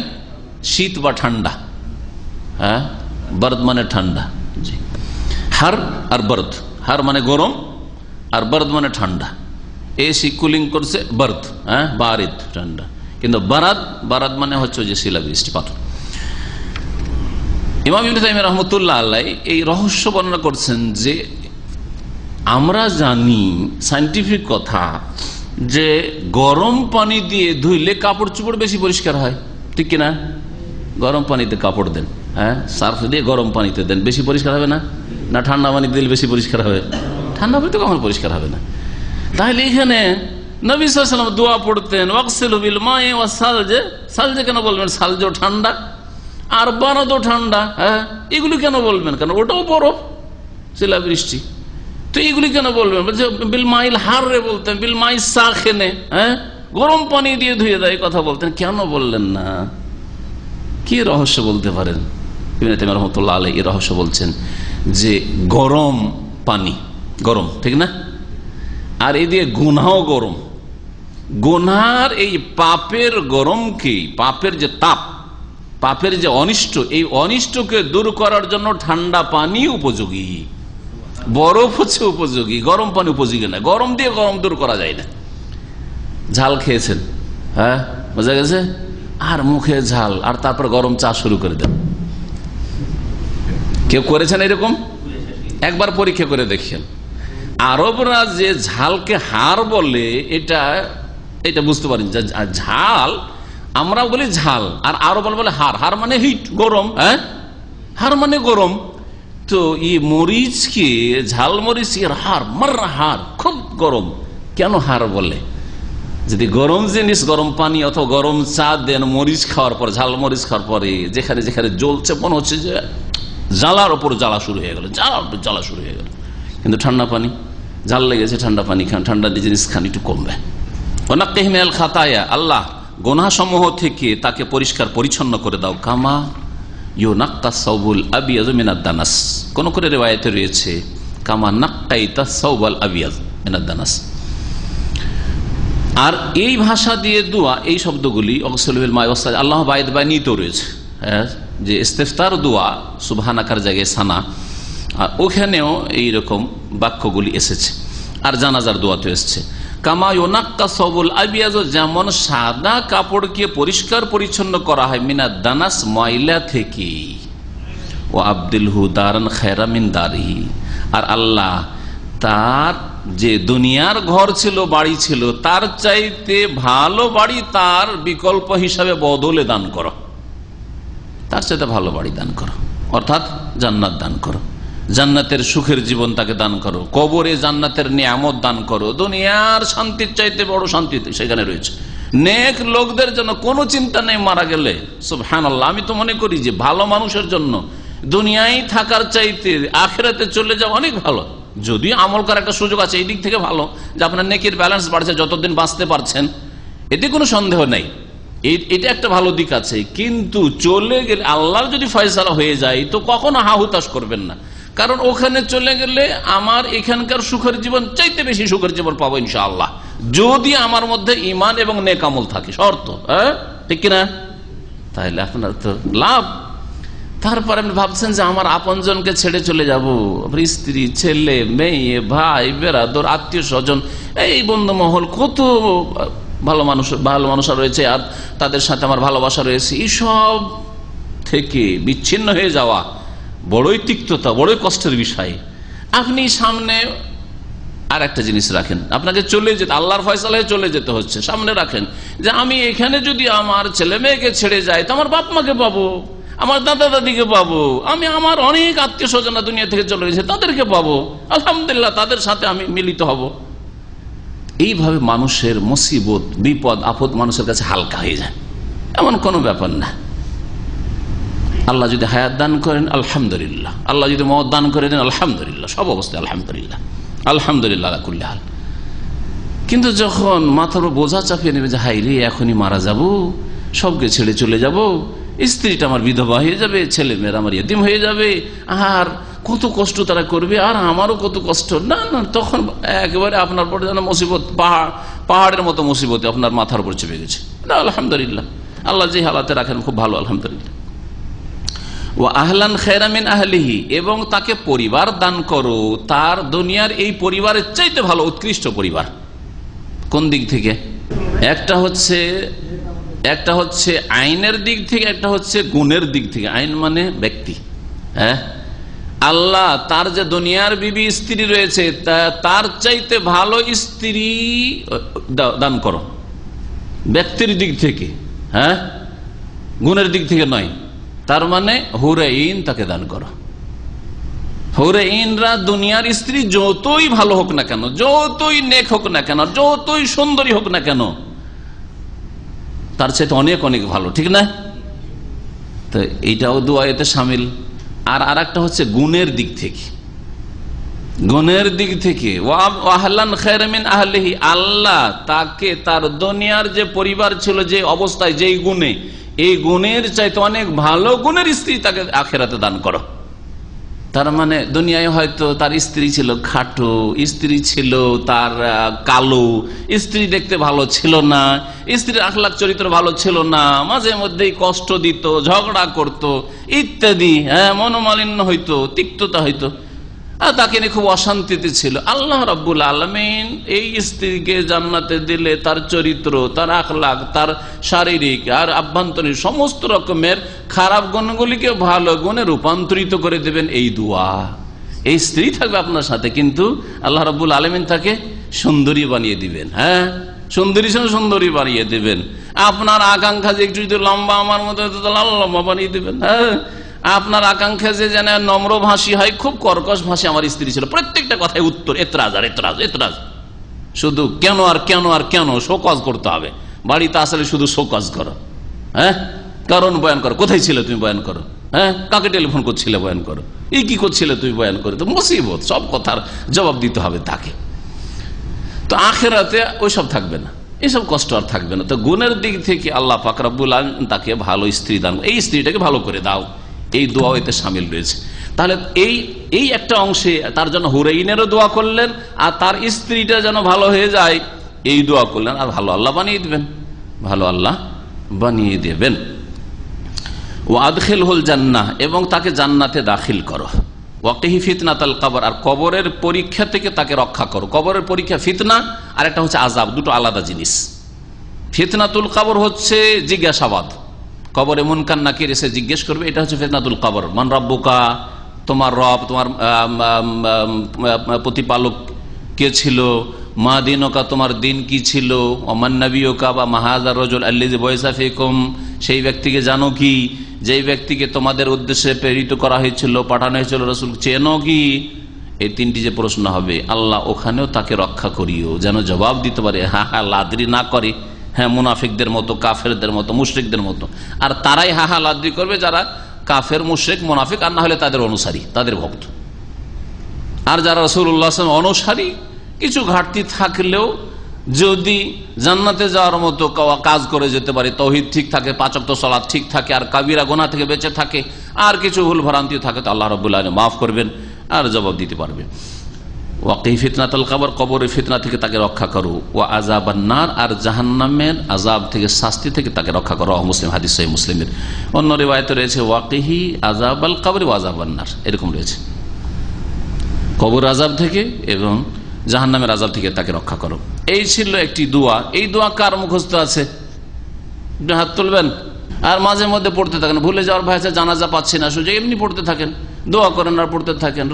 শীত বা ঠান্ডা। বারদ মানে ঠান্ডা। জি, হার আর বারদ, হার মানে গরম আর বারদ মানে ঠান্ডা। এসি কুলিং করছে বারদ, বারিদ ঠান্ডা। কিন্তু বারাদ, বারাদ মানে হচ্ছে যে শিলাবৃষ্টি পাথর। ইমাম ইবনে তাইমিয়া রাহমাতুল্লাহ আলাইহি এই রহস্য বর্ণনা করছেন যে আমরা জানি সায়েন্টিফিক কথা যে গরম পানি দিয়ে ধুইলে কাপড় চোপড় বেশি পরিষ্কার হয়, ঠিক কিনা? গরম পানিতে কাপড় দেন, সার্ফ দিয়ে গরম পানিতে দেন, বেশি পরিষ্কার হবে না? না ঠান্ডা পানি দিলে বেশি পরিষ্কার হবে? ঠান্ডা পানিতে কখনো পরিষ্কার হবে না। তাহলে এখানে নবী সাল্লাল্লাহু আলাইহি ওয়াসাল্লাম দোয়া পড়তেন ওয়াগসিলু বিল মাই ওয়াস সালজে, সালজে কেন বলবেন? সালজও ঠান্ডা আর বারাদও ঠান্ডা, এগুলি কেন বলবেন? কেন ওটাও বরফ, শিলাবৃষ্টি। তো এগুলি কেন বলবেন? বিল মাইল হারে বলতেন, বিল মাই সাখেনে, গরম পানি দিয়ে ধুয়ে দেয় কথা বলতেন। কেন বললেন না? কি রহস্য বলতে পারেন? ইবনে তাইমিয়া রাহমাতুল্লাহ আলাইহি এই রহস্য বলছেন যে গরম পানি গরম, ঠিক না? আর এই দিয়ে গুনাহও গরম। গুনার এই পাপের গরমকে, পাপের যে তাপ, পাপের যে অনিষ্ট, এই অনিষ্টকে দূর করার জন্য ঠান্ডা পানি উপযোগী, বরফ হচ্ছে উপযোগী, গরম পানি উপযোগী না। গরম দিয়ে গরম দূর করা যায় না। ঝাল খেয়েছেন, বোঝা গেছে? আর মুখে ঝাল, আর তারপর গরম চা শুরু করে দেন। কেউ করেছেন এরকম? একবার পরীক্ষা করে দেখেন। আরবরা যে ঝালকে হার বলে, এটা বুঝতে পারেন। ঝাল আমরা বলি ঝাল, আর আরব বলে হার। হার মানে হিট, গরম। হার মানে গরম। তো এই মরিচকে, ঝাল মরিচের হার, মার হার, খুব গরম। কেন হার বলে? যদি গরম জিনিস, গরম পানি অথবা গরম চা দেন মরিচ খাওয়ার পর, ঝাল মরিচ খাওয়ার পরে যেখানে যেখানে জ্বলছে মনে হচ্ছে যে জ্বালার ওপর জ্বালা শুরু হয়ে গেল, জ্বালা শুরু হয়ে গেল। কিন্তু ঠান্ডা পানি, ঝাল লেগেছে, ঠান্ডা পানি খান, ঠান্ডা জিনিস খান, একটু কমবে। ওয়ানাক্কিহি মিনাল খাতায়া, আল্লাহ গুনাহসমূহ থেকে তাকে পরিষ্কার পরিচ্ছন্ন করে দাও। কামা ইউনাক্কাস সাওবুল আবিয়াজ মিনাদ দানাস, কোন করে রিওয়ায়াতে রয়েছে কামা নাক্কাইতা সাওবাল আবিয়াজ মিনাদ দানাস। আর এই ভাষা দিয়ে দোয়া, এই শব্দগুলি আল্লাহ বাইদ বানিত রয়েছে, যে ইস্তেফতার দোয়া সুবহানাকার জায়গায় সানা, আর ওখানেও এইরকম বাক্যগুলি এসেছে। আর জানাজার দোয়াতে এসেছে কামা ইউনাক্কা সাওবুল আবিয়াজ, যেমন সাদা কাপড়কে পরিষ্কার পরিচ্ছন্ন করা হয় মিনাদ দানাস, ময়লা থেকে। ও আব্দুলহু দারান খায়রা মিন দারিহি, আর আল্লাহ তার যে দুনিয়ার ঘর ছিল, বাড়ি ছিল, তার চাইতে ভালো বাড়ি তার বিকল্প হিসাবে বদলে দান করো, তার চাইতে ভালো বাড়ি দান করো, অর্থাৎ জান্নাত দান করো, জান্নাতের সুখের জীবন তাকে দান করো, কবরে জান্নাতের নিয়ামত দান করো। দুনিয়ার শান্তির চাইতে বড় শান্তি সেখানে রয়েছে। নেক লোকদের জন্য কোনো চিন্তা নেই মারা গেলে। সুবহানাল্লাহ, আমি তো মনে করি যে ভালো মানুষের জন্য দুনিয়ায় থাকার চাইতে আখিরাতে চলে যাওয়া অনেক ভালো। যদিও আমল করার একটা সুযোগ আছে, এই দিক থেকে ভালো যে আপনার নেকির ব্যালেন্স বাড়ছে, যতদিন বাঁচতে পারছেন, এতে কোনো সন্দেহ নেই, এটা একটা ভালো দিক আছে। কিন্তু চলে গেলে আল্লাহর যদি ফয়সালা হয়ে যায় তো কখনো হাহুতাশ করবেন না, কারণ ওখানে চলে গেলে আমার এখানকার সুখের জীবন চাইতে বেশি সুখের জীবন পাবো ইনশাআল্লাহ, যদি আমার মধ্যে ঈমান এবং নেক আমল থাকে, শর্ত, ঠিক কিনা? তাহলে আপনার তো লাভ। তারপর আপনি ভাবছেন যে আমার আপনজনকে ছেড়ে চলে যাব, স্ত্রী, ছেলে, মেয়ে, ভাই, বেরাদর, আত্মীয় স্বজন, এই বন্ধু মহল, কত ভালো মানুষ রয়েছে, আর তাদের সাথে আমার ভালোবাসা রয়েছে, এইসব থেকে বিচ্ছিন্ন হয়ে যাওয়া বড়ই তিক্ততা, বড়ই কষ্টের বিষয়। আপনি সামনে আর একটা জিনিস রাখেন, আপনাকে চলে যেতে, আল্লাহর ফয়সালায় চলে যেতে হচ্ছে, সামনে রাখেন যে আমি এখানে যদি আমার ছেলে মেয়েকে ছেড়ে যাই তো আমার বাপ মাকে পাবো, আমার দাদা দাদিকে পাবো, আমি আমার অনেক আত্মীয় স্বজনরা দুনিয়া থেকে চলে গেছে তাদেরকে পাবো, আলহামদুলিল্লাহ তাদের সাথে আমি মিলিত হব। এইভাবে মানুষের মুসিবত, বিপদ, আপদ মানুষের কাছে হালকা হয়ে যায়, এমন কোনো ব্যাপার না। আল্লাহ যদি হায়াত দান করেন আলহামদুলিল্লাহ, আল্লাহ যদি মওত দান করে দেন আলহামদুলিল্লাহ, সব অবস্থায় আলহামদুলিল্লাহ, আলহামদুলিল্লাহ আলা কুল্লি হাল। কিন্তু যখন মাথার বোঝা চাপিয়ে নেবে যে হাই রে এখনই মারা যাব, সবকে ছেড়ে চলে যাব, স্ত্রীটা আমার বিধবা হয়ে যাবে, ছেলে মেয়েরা আমার ইয়েতিম হয়ে যাবে, আর কত কষ্ট তারা করবে, আর আমারও কত কষ্ট, না না, তখন একেবারে আপনার পরে যেন মুসিবত পাহাড়ের মতো মুসিবতে আপনার মাথার উপর চেপে গেছে। না আলহামদুলিল্লাহ, আল্লাহ যে হালাতে রাখেন খুব ভালো, আলহামদুলিল্লাহ। ও আহলান খায়রা মিন আহলিহি, এবং তাকে পরিবার দান করো তার দুনিয়ার এই পরিবারের চাইতে ভালো উৎকৃষ্ট পরিবার। কোন দিক থেকে? একটা হচ্ছে আইনের দিক থেকে, একটা হচ্ছে গুণের দিক থেকে। আইন মানে ব্যক্তি, হ্যাঁ, আল্লাহ তার যে দুনিয়ার বিবি স্ত্রী রয়েছে তার চাইতে ভালো স্ত্রী দান করো, ব্যক্তির দিক থেকে, হ্যাঁ, গুণের দিক থেকে নয়। তার মানে হুরাইন তাকে দান করো। হুরাইনরা দুনিয়ার স্ত্রী যতই ভালো হোক না কেন, যতই নেক হোক না কেন, যতই সুন্দরী হোক না কেন, তার চাইতে অনেক অনেক ভালো, ঠিক না? তো এইটাও দোয়া এতে সামিল। আর একটা হচ্ছে গুণের দিক থেকে, গুণের দিক থেকে ওয়াহলান খায়রা মিন আহলিহি, আল্লাহ তাকে তার দুনিয়ার যে পরিবার ছিল, যে অবস্থায়, যেই গুণে, এই গুণের চাইতে অনেক ভালো গুণের স্ত্রী তাকে আখিরাতে দান করো। তার মানে দুনিয়ায় হয়তো তার স্ত্রী ছিল খাটো, স্ত্রী ছিল তার কালো, স্ত্রী দেখতে ভালো ছিল না, স্ত্রীর আখলাক চরিত্র ভালো ছিল না, মাঝে মধ্যেই কষ্ট দিত, ঝগড়া করত ইত্যাদি, হ্যাঁ, মনোমালিন্য হইতো, তিক্ততা হইতো, আর তাকে নিয়ে খুব অশান্তিতে ছিল। আল্লাহ রাব্বুল আলামিন এই স্ত্রীকে জান্নাতে দিলে তার চরিত্র, তার আখলাক, তার শারীরিক আর আভ্যন্তরীণ সমস্ত রকমের খারাপ গুণগুলিকে ভালো গুণে রূপান্তরিত করে দেবেন। এই দোয়া, এই স্ত্রী থাকবে আপনার সাথে, কিন্তু আল্লাহ রাব্বুল আলামিন তাকে সুন্দরী বানিয়ে দিবেন, হ্যাঁ, সুন্দরী বানিয়ে দেবেন। আপনার আকাঙ্ক্ষা যে একটু যদি লম্বা আমার মতো লম্বা বানিয়ে দেবেন, হ্যাঁ, আপনার আকাঙ্ক্ষা যে যেন নম্র ভাষী হয়, খুব কর্কশ ভাষী আমার স্ত্রী ছিল, প্রত্যেকটা কথায় উত্তর এতরাজ আর এতরাজ এতরাজ, শুধু কেন আর কেন আর কেন, শোকজ করতে হবে। বাড়িতে আসলে শুধু শোকজ করো, হ্যাঁ, কারণ বয়ান করো, কোথায় ছিলে তুমি বয়ান করো, হ্যাঁ, কাকে টেলিফোন করছিলে বয়ান করো, এই কি করছিলে তুমি বয়ান করো, তো মুসিবত, সব কথার জবাব দিতে হবে তাকে। তো আখিরাতে ওইসব থাকবে না, এসব কষ্ট আর থাকবে না। তো গুণের দিক থেকে আল্লাহ পাক রব্বুল আলামিন তাকে ভালো স্ত্রী দান, এই স্ত্রীটাকে ভালো করে দাও, এই দোয়া এতে সামিল রয়েছে। তাহলে এই একটা অংশে তার জন্য হুরাইনেরও দোয়া করলেন, আর তার স্ত্রীটা যেন ভালো হয়ে যায় এই দোয়া করলেন, আর ভালো আল্লাহ বানিয়ে দিবেন, ভালো আল্লাহ বানিয়ে দেবেন। ও আদখিলহুল জান্নাহ, এবং তাকে জান্নাতে দাখিল করো। ওয়াকিহি ফিতনাতাল কবর, আর কবরের পরীক্ষা থেকে তাকে রক্ষা করো। কবরের পরীক্ষা ফিতনা, আর একটা হচ্ছে আযাব, দুটো আলাদা জিনিস। ফিতনাতুল কবর হচ্ছে জিজ্ঞাসাবাদ, কবরে মুনকার নাকির এসে জিজ্ঞেস করবে, এটা হচ্ছে ফিতনাতুল কবর। মান রাব্বুকা, তোমার রব, তোমার প্রতিপালক কে ছিল, মা দিনুকা, তোমার দিন কি ছিল, ওমান নবিয়ুকা বা মাহাযার রাজুল আল্লাযী বুইসা ফীকুম, সেই ব্যক্তিকে জানো কি, যেই ব্যক্তিকে তোমাদের উদ্দেশ্যে প্রেরিত করা হয়েছিল, পাঠানো হয়েছিল রাসূল, চেনো কি? এই তিনটি যে প্রশ্ন হবে, আল্লাহ ওখানেও তাকে রক্ষা করিও, যেন জবাব দিতে পারে, হ্যাঁ হ্যাঁ লাদ্রি না করে, হ্যাঁ, মুনাফিকদের মতো, কাফেরদের মতো, মুশরিকদের মতো। আর তারাই হাহা লাদ্রি করবে যারা কাফের, মুশরিক, মুনাফিক, আর না হলে তাদের অনুসারী, তাদের ভক্ত। আর যারা রাসূলুল্লাহ সাল্লাল্লাহু আলাইহি ওয়াসাল্লাম অনুসারী, কিছু ঘাটতি থাকলেও যদি জান্নাতে যাওয়ার মতো কাজ করে যেতে পারে, তাওহীদ ঠিক থাকে, পাঁচ ওয়াক্ত সালাত ঠিক থাকে, আর কাবিরা গুনাহ থেকে বেঁচে থাকে, আর কিছু ভুল ভ্রান্তি থাকে, তো আল্লাহ রাব্বুল আলামিন মাফ করবেন আর জবাব দিতে পারবে। ওয়াকিহি ফিতনাতুল কবর, কবরের ফিতনা থেকে তাকে রক্ষা করো। ওয়া আযাবান নার, আর জাহান্নামের আযাব থেকে, শাস্তি থেকে তাকে রক্ষা করো। মুসলিম হাদিস, সহিহ মুসলিমের অন্য রিওয়ায়াতে রয়েছে ওয়াকিহি আযাবাল কবর ওয়া আযাবান নার, এরকম রয়েছে, কবর আযাব থেকে এবং জাহান্নামের আযাব থেকে তাকে রক্ষা করো। এই ছিল একটি দোয়া। এই দোয়া কার মুখস্থ আছে? হাত তুলবেন, আর মাঝে মধ্যে পড়তে থাকেন। ভুলে যাওয়ার ভয় আছে, জানাজা পাচ্ছি না, সুযোগ এমনি পড়তে থাকেন, দোয়া করেন আর পড়তে থাকেন।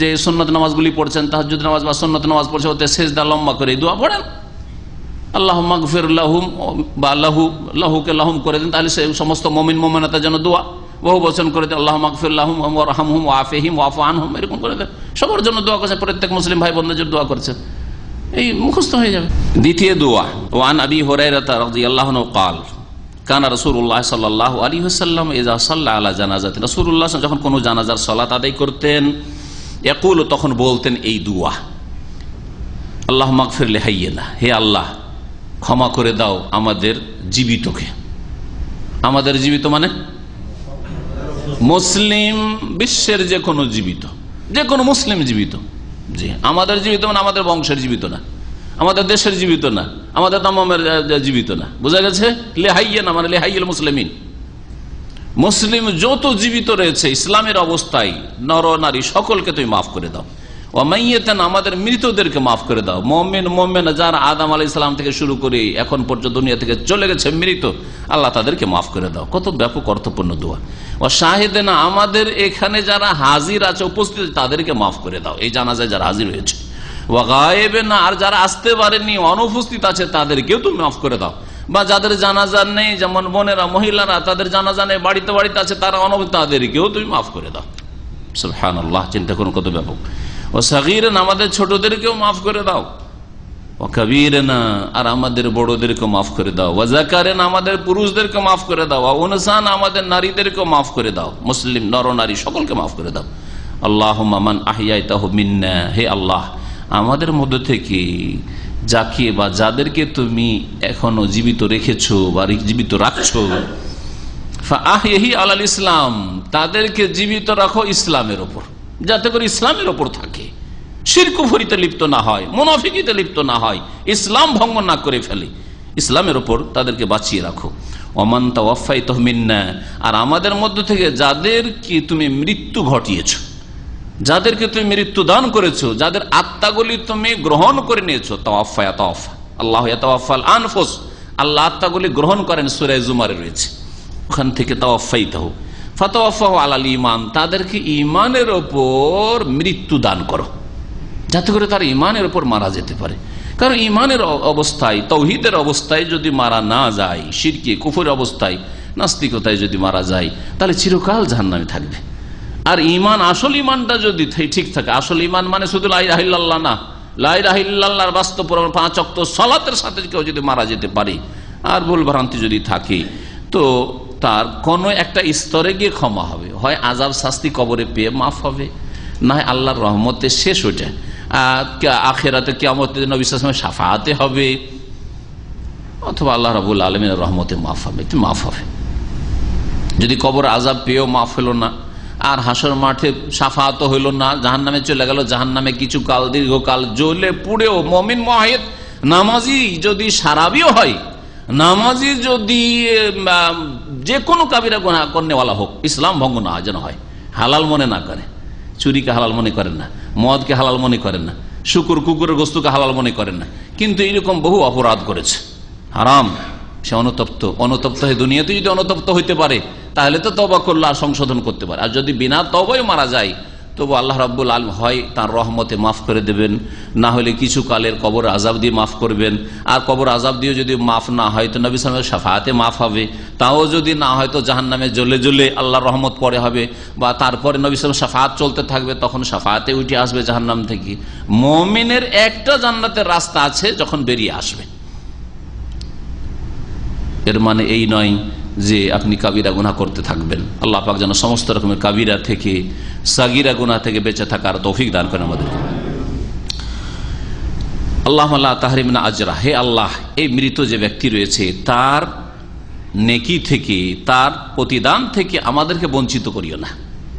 যে সুন্নত নামাজগুলি পড়ছেন, তাহাজ্জুদ নামাজ বা সুন্নত নামাজ পড়ছে, ওতে সেজদা লম্বা করে দোয়া পড়েন, আল্লাহুম্মা গফির লাহুম, বা লাহুকে লাহুম করে দেন, তাহলে সেই সমস্ত মুমিন মুমিনাতের জন্য দোয়া বহু বচন করে দেন, আল্লাহুম্মা গফির লাহুম ওয়ারহামহুম ওয়াআফিহিম ওয়াফু আনহুম, এরকম করে দেন। সবার জন্য দোয়া করছেন, প্রত্যেক মুসলিম ভাই বোনদের জন্য দোয়া করছেন, এই মুখস্থ হয়ে যাবে। দ্বিতীয় দোয়া, ওয়ান আবি হুরায়রা রাদিয়াল্লাহু আনহু قال কানা রাসূলুল্লাহ সাল্লাল্লাহু আলাইহি ওয়াসাল্লাম ইযা সাল্লা আলা জানাজাতি, রাসূলুল্লাহ যখন কোনো জানাজার সালাত আদায় করতেন, ইয়াকুলু তখন বলতেন এই দুয়া, আল্লাহুম্মা আগফির লিহাইয়িনা, হে আল্লাহ ক্ষমা করে দাও আমাদের জীবিতকে। আমাদের জীবিত মানে মুসলিম বিশ্বের যে কোনো জীবিত, যে কোনো মুসলিম জীবিত। জি, আমাদের জীবিত মানে আমাদের বংশের জীবিত না, আমাদের দেশের জীবিত না, আমাদের তামামের জীবিত না। বোঝা গেছে? লেহাইয়িনা মানে লেহাইয়ুল মুসলিমিন, মুসলিম যত জীবিত রয়েছে ইসলামের অবস্থায় নর নারী সকলকে তুমি মাফ করে দাও। ও মাইয়াতান, আমাদের মৃতদেরকে মাফ করে দাও। মুমিন মুমিনা যারা আদম আলাইহিস সালাম থেকে শুরু করে এখন পর্যন্ত দুনিয়া থেকে চলে গেছে মৃত, আল্লাহ তাদেরকে মাফ করে দাও। কত ব্যাপক অর্থপূর্ণ দোয়া। ও শাহিদেনা, আমাদের এখানে যারা হাজির আছে উপস্থিত তাদেরকে মাফ করে দাও, এই জানাজায় যারা হাজির হয়েছে। ও গায়েবেনা, আর যারা আসতে পারেনি অনুপস্থিত আছে তাদেরকেও তুমি মাফ করে দাও। বা যাদের জানাজা নেই, যেমন বোনেরা মহিলারা তাদের জানাজা নেই, বাড়িতে বাড়িতে আছে তারা অনুপস্থিত, তাদেরকেও তুমি মাফ করে দাও। সুবহানাল্লাহ, চিন্তা করুন কত ব্যাপক। ও সাগীরানা, আমাদের ছোটদেরকেও মাফ করে দাও। ও কাবীরানা, আর আমাদের বড়দেরকে মাফ করে দাও। ওয়া যাকারানা, আমাদের পুরুষদেরকে মাফ করে দাও। ওয়া উনসানা, আমাদের নারীদেরকেও মাফ করে দাও, মুসলিম নর নারী সকলকে মাফ করে দাও। আল্লাহুম্মা মান আহইয়াইতাহু মিন্না, হে আল্লাহ আমাদের মধ্য থেকে যাকে বা যাদেরকে তুমি এখনো জীবিত রেখেছো বা জীবিত রাখছো, ফাআহইহি আলাল ইসলাম, তাদেরকে জীবিত রাখো ইসলামের ওপর, যাতে করে ইসলামের ওপর থাকে, শিরক কুফরিতে লিপ্ত না হয়, মুনাফিকিতে লিপ্ত না হয়, ইসলাম ভঙ্গ না করে ফেলে, ইসলামের ওপর তাদেরকে বাঁচিয়ে রাখো। ওমান তাওয়াফাইতাহু মিন্না, আর আমাদের মধ্য থেকে যাদেরকে তুমি মৃত্যু ঘটিয়েছো, যাদেরকে তুমি মৃত্যু দান করেছো, যাদের আত্মাগুলি তুমি গ্রহণ করে নিয়েছো, তাওয়াফা তাওয়াফা আল্লাহ ইয়াতাওয়াফাল আনফুস, আল্লাহ আত্মাগুলি গ্রহণ করেন, সূরা জুমারে রয়েছে, ওখান থেকে তাওয়াফাইতাহু ফাতাওয়াফাহু আলাল ঈমান, তাদেরকে ঈমানের উপর মৃত্যু দান করো, যাতে করে তার ঈমানের উপর মারা যেতে পারে। কারণ ঈমানের অবস্থায়, তাওহীদের অবস্থায় যদি মারা না যায়, শিরকে কুফর অবস্থায় নাস্তিকতায় যদি মারা যায়, তাহলে চিরকাল জাহান্নামে থাকবে। আর ঈমান, আসল ঈমানটা যদি ঠিক থাকে, আসল ঈমান মানে শুধু লা ইলাহা ইল্লাল্লাহ না, লা ইলাহা ইল্লাল্লাহর বাস্তব প্রমাণ 5 ওয়াক্ত সালাতের সাথে কেউ যদি মারা যেতে পারে, আর ভুল ভ্রান্তি যদি থাকে, তো তার কোনো একটা স্তরে গিয়ে ক্ষমা হবে, হয় আযাব শাস্তি কবরে পেয়ে মাফ হবে, না হয় আল্লাহর রহমতে শেষ ওঠে, আখিরাতে কিয়ামতে নবী সাল্লাল্লাহু আলাইহি ওয়াসাল্লামের শাফাআতে হবে, অথবা আল্লাহ রাব্বুল আলামিনের রহমতে মাফ হবে, মাফ হবে। যদি কবর আযাব পেয়েও মাফ হলো না, আর হাসর মাঠে শাফাআত হইল না, জাহান্নামে চলে গেল, জাহান্নামে কিছু কাল দীর্ঘকাল জ্বলে পুড়েও মুমিন মুআহিদ নামাজি যদি সারাবিও হয়, নামাজি যদি যে কোনো কাবিরা গুনাহ করনেওয়ালা হোক, ইসলাম ভঙ্গ না যেন হয়, হালাল মনে না করে, চুরিকে হালাল মনে করেন না, মদকে হালাল মনে করেন না, কুকুরের গোস্তকে হালাল মনে করেন না, কিন্তু এরকম বহু অপরাধ করেছে, হারাম, সে অনুতপ্ত হয়ে দুনিয়াতে যদি অনুতপ্ত হইতে পারে, তাহলে তো তওবা করলে আর সংশোধন করতে পারে। আর যদি বিনা তওবায় মারা যায়, তবু আল্লাহ রাব্বুল আলামিন হয় তার রহমতে মাফ করে দেবেন, না হলে কিছু কালের কবর আযাব দিয়ে মাফ করবেন। আর কবর আযাব দিয়ে যদি মাফ না হয় তো নবী সাল্লাল্লাহু আলাইহি ওয়াসাল্লামের শাফাআতে মাফ হবে, তাও যদি না হয় তো জাহান্নামে জ্বলে জ্বলে আল্লাহর রহমত পরে হবে, বা তারপরে নবী সাল্লাল্লাহু আলাইহি ওয়াসাল্লাম শাফাআত চলতে থাকবে, তখন শাফাআতে উঠে আসবে জাহান্নাম থেকে। মুমিনের একটা জান্নাতের রাস্তা আছে যখন বেরিয়ে আসবে। এর মানে এই নয় যে আপনি কাবিরা গুনাহ করতে থাকবেন। আল্লাহ পাক যেন সমস্ত রকমের কাবিরা থেকে, সাগীরা গুনাহ থেকে বেঁচে থাকার তৌফিক দান করেন আমাদেরকে। আল্লাহুম্মা লা তাহরিমনা আজরা, হে আল্লাহ এই মৃত যে ব্যক্তি রয়েছে তার নেকি থেকে, তার প্রতিদান থেকে আমাদেরকে বঞ্চিত করিও না।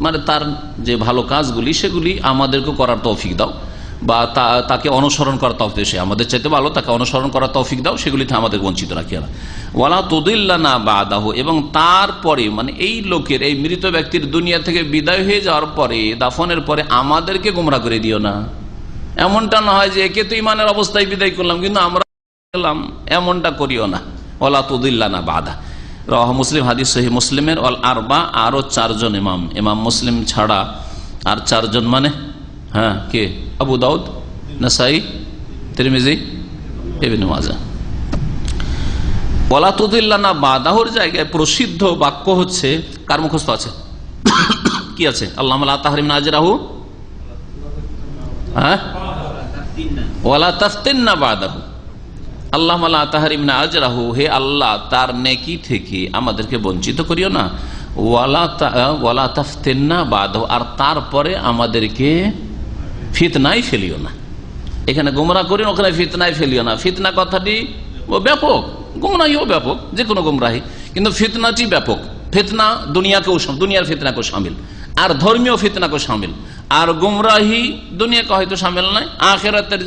মানে তার যে ভালো কাজগুলি সেগুলি আমাদেরকে করার তৌফিক দাও, বা তাকে অনুসরণ করার তৌফিক, সে আমাদের চাইতে ভালো, তাকে অনুসরণ করার তৌফিক দাও, সেগুলিতে আমাদের বঞ্চিত রাখিও না। ওয়ালা তুদিল্লানা বাদাহু, এবং তারপরে মানে এই লোকের, এই মৃত ব্যক্তির দুনিয়া থেকে বিদায় হয়ে যাওয়ার পরে, দাফনের পরে আমাদেরকে গোমরা করে দিও না। এমনটা না হয় যে একে তো ইমানের অবস্থায় বিদায় করলাম কিন্তু আমরা গেলাম, এমনটা করিও না। ওয়ালা তুদিল্লানা বাদা, রাওয়াহু মুসলিম, হাদিস সহিহ মুসলিমের। ওয়াল আরবা, আরো 4 জন ইমাম মুসলিম ছাড়া আর 4 জন মানে কে? আবু দাউদ, নাসাই, তিরমিজি, ইবনে মাজাহ। ওয়ালা তুদিল্লানা বাদাহুর জায়গায় প্রসিদ্ধ বাক্য হচ্ছে, কার মুখস্থ আছে? কি আছে? আল্লাহুম্মা লা তাহরিমনা আজরাহু, ওয়ালা তাফতিননা বাদাহু, আল্লাহ লা তাহরিমনা আজরাহু, হে আল্লাহ তার নেকি থেকে আমাদেরকে বঞ্চিত করিও না, ওয়ালা তাফতিননা বাদাহু, আর তারপরে আমাদেরকে ফিতনায় ফেলিও না। এখানে গুমরাহ করিও, ওখানে ফিতনায় ফেলিও না। ফিতনা কথাটি ও ব্যাপক, গুমরাহিও ব্যাপক, যে কোনো গুমরাহি, কিন্তু ফিতনাটি ব্যাপক। ফিতনা দুনিয়ার ফিতনাকেও শামিল, আর ধর্মীয় ফিতনাকেও শামিল। আর গুমরাহি দুনিয়াকে হয়তো শামিল নয়, আখিরাতের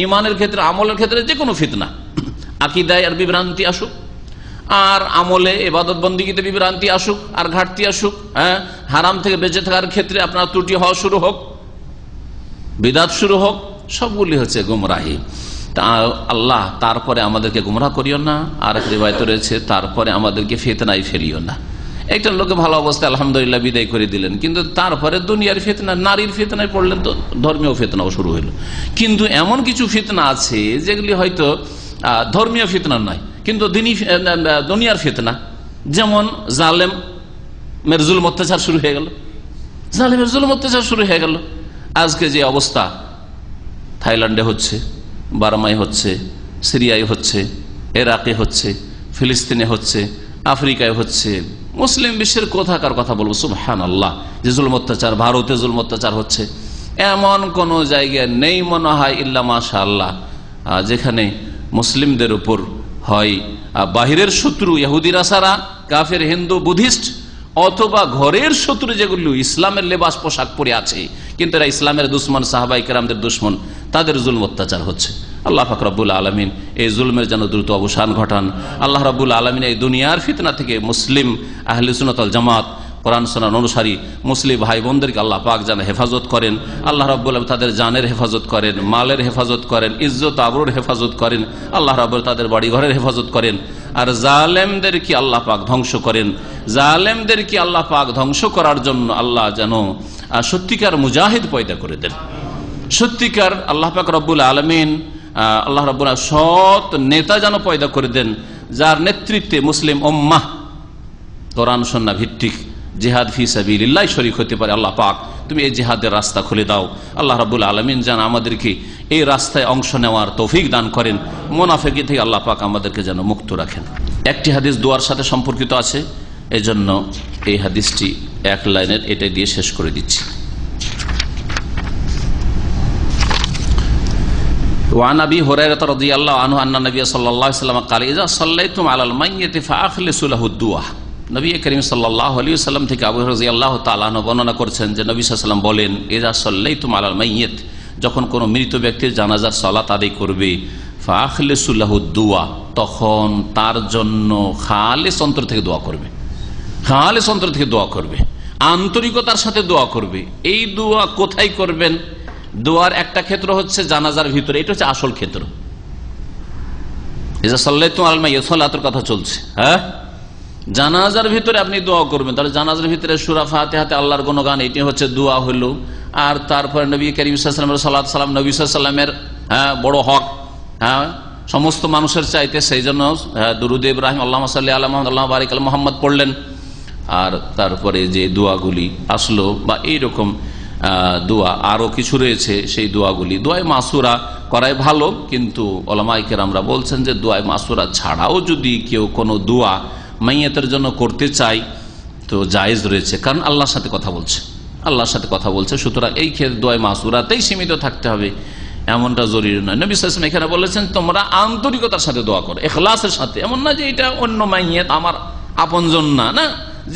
ইমানের ক্ষেত্রে, আমলের ক্ষেত্রে যে কোনো ফিতনা, আকীদায় আর বিভ্রান্তি আসুক, আর আমলে ইবাদত বন্দেগীতে বিভ্রান্তি আসুক আর ঘাটতি আসুক, হারাম থেকে বেঁচে থাকার ক্ষেত্রে আপনার ত্রুটি হওয়া শুরু হোক, বিদাত শুরু হোক, সবগুলি হচ্ছে গুমরাহি। তা আল্লাহ তারপরে আমাদেরকে গুমরাহ করিও না। আর এক রিওয়ায়াতে রয়েছে তারপরে আমাদেরকে ফিতনায় ফেলিও না। একটা লোকে ভালো অবস্থায় আলহামদুলিল্লাহ বিদায় করে দিলেন, কিন্তু তারপরে দুনিয়ার ফিতনা, নারীর ফিতনায় পড়লেন, তো ধর্মীয় ফিতনাও শুরু হলো। কিন্তু এমন কিছু ফিতনা আছে যেগুলি হয়তো ধর্মীয় ফিতনা নয়, কিন্তু দুনিয়ার ফিতনা, যেমন জালেমের জুলম অত্যাচার শুরু হয়ে গেল, জালেমের জুলম অত্যাচার শুরু হয়ে গেল। আজকে যে অবস্থা থাইল্যান্ডে হচ্ছে, বার্মায় হচ্ছে, সিরিয়ায় হচ্ছে, ইরাকে হচ্ছে, ফিলিস্তিনে হচ্ছে, আফ্রিকায় হচ্ছে, মুসলিম বিশ্বের কোথাকার কথা বলবো, সুবহানাল্লাহ, যে জুলম অত্যাচার, ভারতে জুলম অত্যাচার হচ্ছে, এমন কোন জায়গায় নেই মনে হয় ইল্লা মাশাআল্লাহ যেখানে মুসলিমদের উপর হয় বাহিরের শত্রু ইহুদিরা ছাড়া, কাফের, হিন্দু, বুদ্ধিস্ট, অথবা ঘরের শত্রু যেগুলো ইসলামের লেবাস পোশাক পরে আছে কিন্তু এরা ইসলামের দুশ্মন, সাহাবায়ে কেরামদের দুশ্মন, তাদের জুলম অত্যাচার হচ্ছে। আল্লাহ পাক রব্বুল আলামিন এই জুলমের যেন দ্রুত অবসান ঘটান। আল্লাহ রব্বুল আলামিন এই দুনিয়ার ফিতনা থেকে মুসলিম আহলে সুন্নাত ওয়াল জামাত, কোরআন সুন্নাহ অনুসারী মুসলিম ভাই বোনদেরকে আল্লাহ পাক যেন হেফাজত করেন। আল্লাহ রাব্বুল আলামিন তাদের জানের হেফাজত করেন, মালের হেফাজত করেন, ইজ্জত আবরুর হেফাজত করেন। আল্লাহ রাব্বুল তাদের বাড়ি ঘরের হেফাজত করেন। আর জালেমদেরকে আল্লাহ পাক ধ্বংস করেন। জালেমদেরকে আল্লাহ পাক ধ্বংস করার জন্য আল্লাহ যেন সত্যিকার মুজাহিদ পয়দা করে দেন। সত্যিকার আল্লাহ পাক রব্বুল আলামিন, আল্লাহ রাব্বুল আলামিন সৎ নেতা যেন পয়দা করে দেন, যার নেতৃত্বে মুসলিম উম্মাহ কোরআন সুন্নাহ ভিত্তিক জিহাদ ফি সাবিলিল্লাহ শরীক হতে পারে। আল্লাহ পাক তুমি এই জিহাদের রাস্তা খুলে দাও। আল্লাহ রাব্বুল আলামিন যেন আমাদেরকে এই রাস্তায় অংশ নেওয়ার তৌফিক দান করেন। মুনাফিকি থেকে আল্লাহ পাক আমাদেরকে যেন মুক্ত রাখেন। একটি হাদিস দোয়ার সাথে সম্পর্কিত আছে, এজন্য এই হাদিসটি এক লাইনের এটাই দিয়ে শেষ করে দিচ্ছি। ওয়ান আবি হুরায়রা রাদিয়াল্লাহু আনহু আন্না নবী সাল্লাল্লাহু আলাইহি ওয়াসাল্লাম قال اذا صليتم على الميت فاخلصوا له الدعاء। নবী করিম সাল্লাল্লাহু আলাইহি ওয়াসাল্লাম থেকে আবু হুরায়রা রাদিয়াল্লাহু তাআলা আনহু বর্ণনা করছেন যে নবী সাল্লাল্লাহু আলাইহি ওয়াসাল্লাম বলেন, ইযা সাল্লাইতুম আলাল মাইয়িত, যখন কোনো মৃত ব্যক্তির জানাজার সালাত আদায় করবে, ফাখলিসু লাহু দুআ, তখন তার জন্য খালিস অন্তর থেকে দোয়া করবে। খালিস অন্তর থেকে দোয়া করবে, আন্তরিকতার সাথে দোয়া করবে। এই দোয়া কোথায় করবেন? দোয়ার একটা ক্ষেত্র হচ্ছে জানাজার ভিতরে, এটা হচ্ছে আসল ক্ষেত্র। ইযা সাল্লাইতুম আলাল মাইয়িত, সালাতের কথা চলছে, হ্যাঁ, জানাজার ভিতরে আপনি দোয়া করবেন। তাহলে জানাজার ভিতরে সূরা ফাতিহাতে আল্লাহর গুণগান, এটি হচ্ছে দোয়া হলো। আর তারপরে নবী করিম সাল্লাল্লাহু আলাইহি ওয়াসাল্লামের সালাত সালাম, নবী সাল্লাল্লাহু আলাইহি ওয়াসাল্লামের বড় হক, সমস্ত মানুষের চাইতে, সেই জন্য দুরূদ ইব্রাহিম আল্লাহুম্মা সাল্লি আলা মুহাম্মাদ আল্লাহুম্মা বারিক আলা মুহাম্মাদ পড়লেন। আর তারপরে যে দোয়াগুলি আসলো বা এইরকম দোয়া আরো কিছু রয়েছে, সেই দোয়াগুলি দোয়ায়ে মাসুরা করাই ভালো, কিন্তু উলামায়ে কেরামরা বলছেন যে দোয়ায়ে মাসুরা ছাড়াও যদি কেউ কোনো দোয়া মাইয়াতের জন্য করতে চাই তো জায়েজ রয়েছে, কারণ আল্লাহর সাথে কথা বলছে, আল্লাহর সাথে কথা বলছে। সুতরাং এই ক্ষেত্রে দোয়ায়ে মাসুরাতেই সীমিত থাকতে হবে এমনটা জরুরি নয়। নবী সাল্লাল্লাহু আলাইহি ওয়াসাল্লাম এখানে বলেছেন তোমরা আন্তরিকতার সাথে দোয়া করো, ইখলাসের সাথে। এমন না যে এটা অন্য মাইয়াত, আমার আপনজন না, না,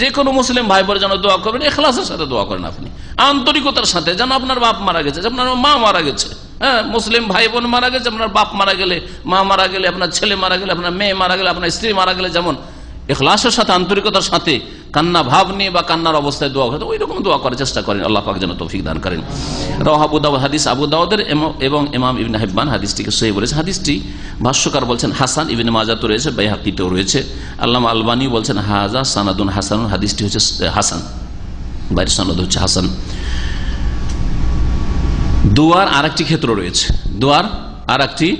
যে কোনো মুসলিম ভাই বোনের জন্য দোয়া করবেন, ইখলাসের সাথে দোয়া করেন আপনি, আন্তরিকতার সাথে। যেন আপনার বাপ মারা গেছে, আপনার মা মারা গেছে, হ্যাঁ, মুসলিম ভাই বোন মারা গেছে, আপনার বাপ মারা গেলে, মা মারা গেলে, আপনার ছেলে মারা গেলে, আপনার মেয়ে মারা গেলে, আপনার স্ত্রী মারা গেলে, যেমন ইখলাসের সাথে, আন্তরিকতার সাথে, কান্না ভাব নিয়ে বা কান্নার অবস্থায় দোয়া করে, ওই রকম দোয়া করার চেষ্টা করেন। আল্লাহ পাক যেন তৌফিক দান করেন। রাওয়াহু আবু দাউদ, হাদিস আবু দাউদের এবং ইমাম ইবনে হিব্বান হাদিসটিকে সহিহ বলেছে। হাদিসটি ভাষ্যকার বলছেন হাসান, ইবনে মাজাহ তো রয়েছে, বাইহাকিতেও রয়েছে। আল্লামা আলবানী বলছেন হাযা সানাদুন হাসান, হাদিসটি হচ্ছে হাসান, বাইরের সনদ হচ্ছে হাসান। দোয়ার আরেকটি ক্ষেত্র রয়েছে, দোয়ার আরেকটি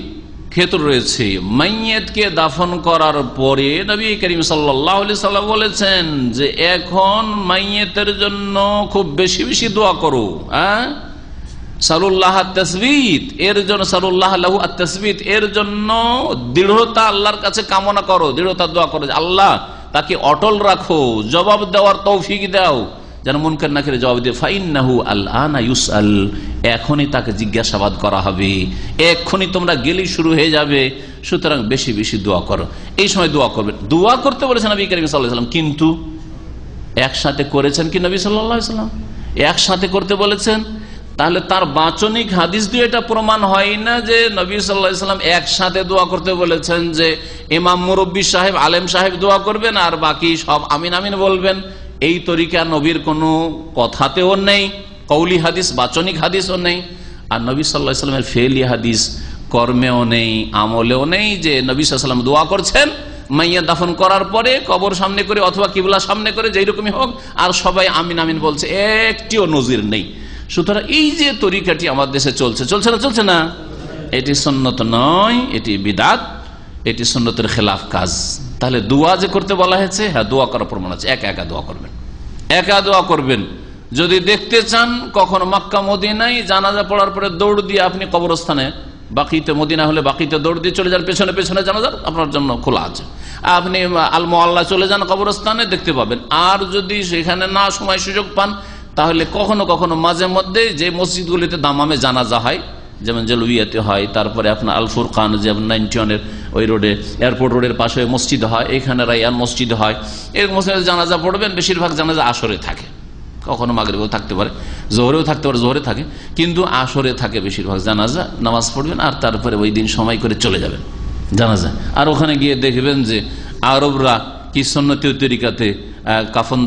ক্ষেত্র রয়েছে। মাইয়াতকে দাফন করার পরে নবী করিম সাল্লাল্লাহু আলাইহি সাল্লাম বলেছেন যে এখন মাইয়াতের জন্য খুব বেশি বেশি দোয়া করো, সালুল্লাহ তাসবিত, এর জন্য সালুল্লাহ লাহু আত-তাসবিত, এর জন্য দৃঢ়তা আল্লাহর কাছে কামনা করো, দৃঢ়তা দোয়া করো, আল্লাহ তাকে অটল রাখো, জবাব দেওয়ার তৌফিক দাও, যেন মুনকার নাকিরের জবাব দিয়ে ফাইন্নাহু আল-আনা ইউসআল, এখনই তাকে জিজ্ঞাসাবাদ করা হবে, এখনই তোমরা গেলেই শুরু হয়ে যাবে। সুতরাং বেশি বেশি দোয়া করো। এই সময় দোয়া করবেন। দোয়া করতে বলেছেন নবী করিম সাল্লাল্লাহু আলাইহি ওয়াসাল্লাম, কিন্তু একসাথে করেছেন কি নবী সাল্লাল্লাহু আলাইহি ওয়াসাল্লাম? একসাথে করতে বলেছেন, তাহলে তার বাচনিক হাদিস দিয়ে এটা প্রমাণ হয় না যে নবী সাল্লাল্লাহু আলাইহি ওয়াসাল্লাম একসাথে দোয়া করতে বলেছেন, যে ইমাম মুরব্বী সাহেব আলেম সাহেব দোয়া করবেন আর বাকি সব আমিন আমিন বলবেন। এই তরিকা নবীর কোনো কথাতেও নেই, কৌলি হাদিস বাচনিক হাদিসও নেই, আর নবী সাল্লাল্লাহু আলাইহি ওয়াসাল্লামের ফেলি হাদিস কর্মেও নেই, আমলেও নেই যে নবী সাল্লাল্লাহু আলাইহি ওয়াসাল্লাম দোয়া করছেন মাইয়া দাফন করার পরে কবর সামনে করে অথবা কিবলা সামনে করে, যেই রকমই হোক, আর সবাই আমিন আমিন বলছে, একটিও নজির নেই। সুতরাং এই যে তরিকাটি আমার দেশে চলছে, চলছে না? চলছে না? এটি সুন্নত নয়, এটি বিদআত, এটি সুন্নতের খেলাফ কাজ। তাহলে দোয়া যে করতে বলা হয়েছে, হ্যাঁ দোয়া করার প্রমাণ আছে। একা একা দোয়া করবেন, একা দোয়া করবেন। যদি দেখতে চান কখন মক্কা মদিনায় জানাজা পড়ার পরে দৌড় দিয়ে আপনি কবরস্থানে, বাকিতে মদিনা হলে বাকিতে দৌড় দিয়ে চলে যান, পেছনে পেছনে জানাজা আপনার জন্য খোলা আছে। আপনি আল মুআল্লা চলে যান কবরস্থানে, দেখতে পাবেন। আর যদি সেখানে না সময় সুযোগ পান, তাহলে কখনো কখনো মাঝে মধ্যে যে মসজিদগুলিতে দামামে জানাজা হয়, যেমন জেলুইয়াতে হয়, তারপরে আপনার আল ফুরকান যেমন 91-এর ওই রোডে, এয়ারপোর্ট রোডের পাশে মসজিদ হয়, এখানে রাইয়ান মসজিদ হয়, এরকম মসজিদে জানাজা পড়বেন। বেশিরভাগ জানাজা আসরে থাকে, কখনো মাগরিবেও থাকতে পারে, জোহরেও থাকতে পারে, জোহরে থাকে, কিন্তু আসরে থাকে বেশিরভাগ জানাজা। নামাজ পড়বেন আর তারপরে ওই দিন সময় করে চলে যাবেন জানাজা। আর ওখানে গিয়ে দেখবেন যে আরবরা কি সুন্নতি তরিকাতে কাফন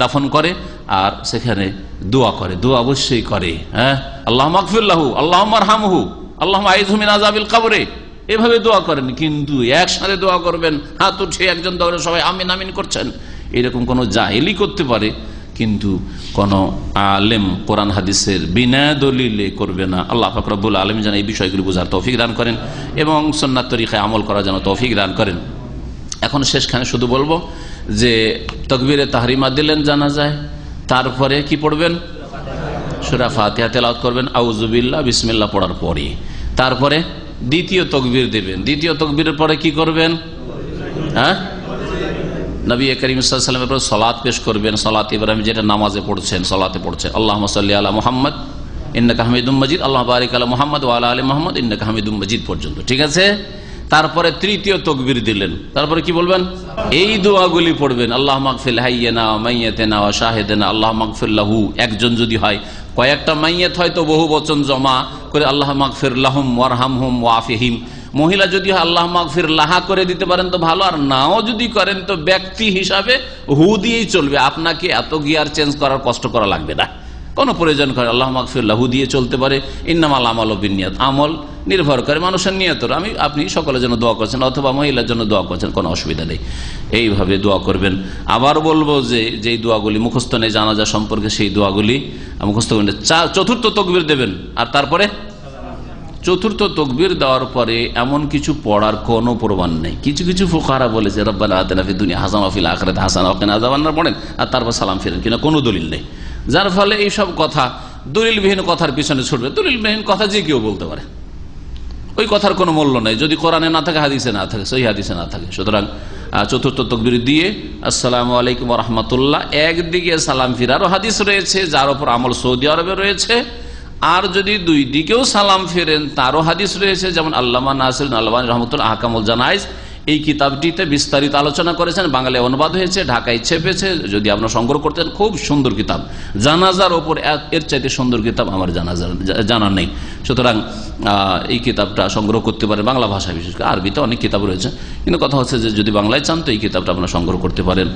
দাফন করে আর সেখানে দোয়া করে, দোয়া অবশ্যই করে। হ্যাঁ, আল্লাহুম্মা আগফির লাহু, আল্লাহুম্মা আরহামহু, আল্লাহুম্মা আইযহু মিন আযাবিল কবরে, এভাবে দোয়া করেন। কিন্তু একসাথে দোয়া করবেন, হাত উঠে একজন দৌড়ে সবাই আমিন আমিন করছেন, এরকম কোন জাহেলি করতে পারে, কিন্তু কোন আলেম কোরআন হাদিসের বিনা দলিলে করবে না। আল্লাহ পাক রব্বুল আলামিন যেন এই বিষয়গুলি বোঝার তৌফিক দান করেন এবং সুন্নাত তরিকায় আমল করার জন্য তৌফিক দান করেন। এখন শেষখানে শুধু বলবো যে তাকবীরে তাহরিমা দিলেন জানাজায়, তারপরে কি পড়বেন? সূরা ফাতিহা তেলাওয়াত করবেন আউযু বিল্লাহ বিসমিল্লাহ পড়ার পরে, তারপরে দ্বিতীয় তাকবীর দেবেন। দ্বিতীয় তাকবীরের পরে কি করবেন? হ্যাঁ, নবী করিম সাল্লাল্লাহু আলাইহি ওয়াসাল্লামের উপর সালাত পেশ করবেন, সালাত ইব্রাহিম, যেটা নামাজে পড়ছেন, সালাতে পড়ছেন আল্লাহুম্মা সাল্লি আলা মুহাম্মদ ইন্নাকা হামিদুম মাজিদ, আল্লাহুম্মা বারিক আলা মুহাম্মদ ওয়া আলা আলি মুহাম্মদ ইন্নাকা হামিদুম মাজিদ পর্যন্ত। ঠিক আছে? তারপরে তৃতীয় তাকবীর দিলেন, তারপরে কি বলবেন? এই দোয়াগুলি পড়বেন, আল্লাহুম্মা আগফির হাইয়িনা ওয়া মাইয়িতিনা ওয়া শাহিদিনা, আল্লাহুম্মা আগফির লাহু, একজন যদি হয়, কয়েকটা মাইয়াত হয়তো বহু বচন জমা করে আল্লাহুম্মা আগফির লাহুম ওয়ারহামহুম ওয়াফিহিম। মহিলা যদি হয় আল্লাহুম্মা আগফির লাহা করে দিতে পারেন তো ভালো, আর নাও যদি করেন তো ব্যক্তি হিসাবে হু দিয়েই চলবে, আপনাকে এত গিয়ার চেঞ্জ করার কষ্ট করা লাগবে না, কোনো প্রয়োজন করে আল্লাহুম্মা আগফির লাহু দিয়ে চলতে পারে। ইন্নামাল আমালু বিন্নিয়াত, আমল নির্ভর করে মানুষের নিয়তের। আপনি সকলের জন্য দোয়া করছেন অথবা মহিলার জন্য দোয়া করছেন, কোনো অসুবিধা নেই, এইভাবে দোয়া করবেন। আবার বলবো যে যেই দোয়াগুলি মুখস্থ নেই জানাজা সম্পর্কে, সেই দোয়াগুলি মুখস্থ করবেন। চতুর্থ তাকবীর দেবেন, আর তারপরে চতুর্থ তাকবীর দেওয়ার পরে এমন কিছু পড়ার কোনো প্রমাণ নেই। কিছু কিছু ফুকাহারা বলেছে রব্বানা আতিনা ফিদ দুনিয়া হাসানা ওয়া ফিল আখিরাতি হাসানা ওয়া কিনা আযাবান্নার পড়েন আর তারপর সালাম ফেরেন, কিনা কোনো দলিল নেই। যার ফলে এইসব কথা দলিলবিহীন কথার পিছনে ছুটবে। দলিলবিহীন কথা যে কেউ বলতে পারে, ওই কথার কোনো মূল্য নেই যদি কোরআনে না থাকে, হাদিসে না থাকে, সহিহ হাদিসে না থাকে। সুতরাং চতুর্থ তাকবীর দিয়ে আসসালামু আলাইকুম ওয়া রাহমাতুল্লাহ, একদিকে সালাম ফিরারও হাদিস রয়েছে যার উপর আমল সৌদি আরবে রয়েছে, আর যদি দুই দিকেও সালাম ফেরেন তারও হাদিস রয়েছে, যেমন আল্লামা নাসিরুদ্দিন আলবানী রাহমাতুল্লাহ আহকামুল জানাইজ এই কিতাবটিতে বিস্তারিত আলোচনা করেছেন, বাংলায় অনুবাদ হয়েছে, ঢাকায় ছেপেছে। যদি আপনারা সংগ্রহ করতেন, খুব সুন্দর কিতাব, জানাজার ওপর এর চাইতে সুন্দর কিতাব আমার জানা নেই। সুতরাং এই কিতাবটা সংগ্রহ করতে পারেন, বাংলা ভাষা বিশেষ করে, আরবিতে অনেক কিতাব রয়েছে, কিন্তু কথা হচ্ছে যে যদি বাংলায় চান তো এই কিতাবটা আপনারা সংগ্রহ করতে পারেন।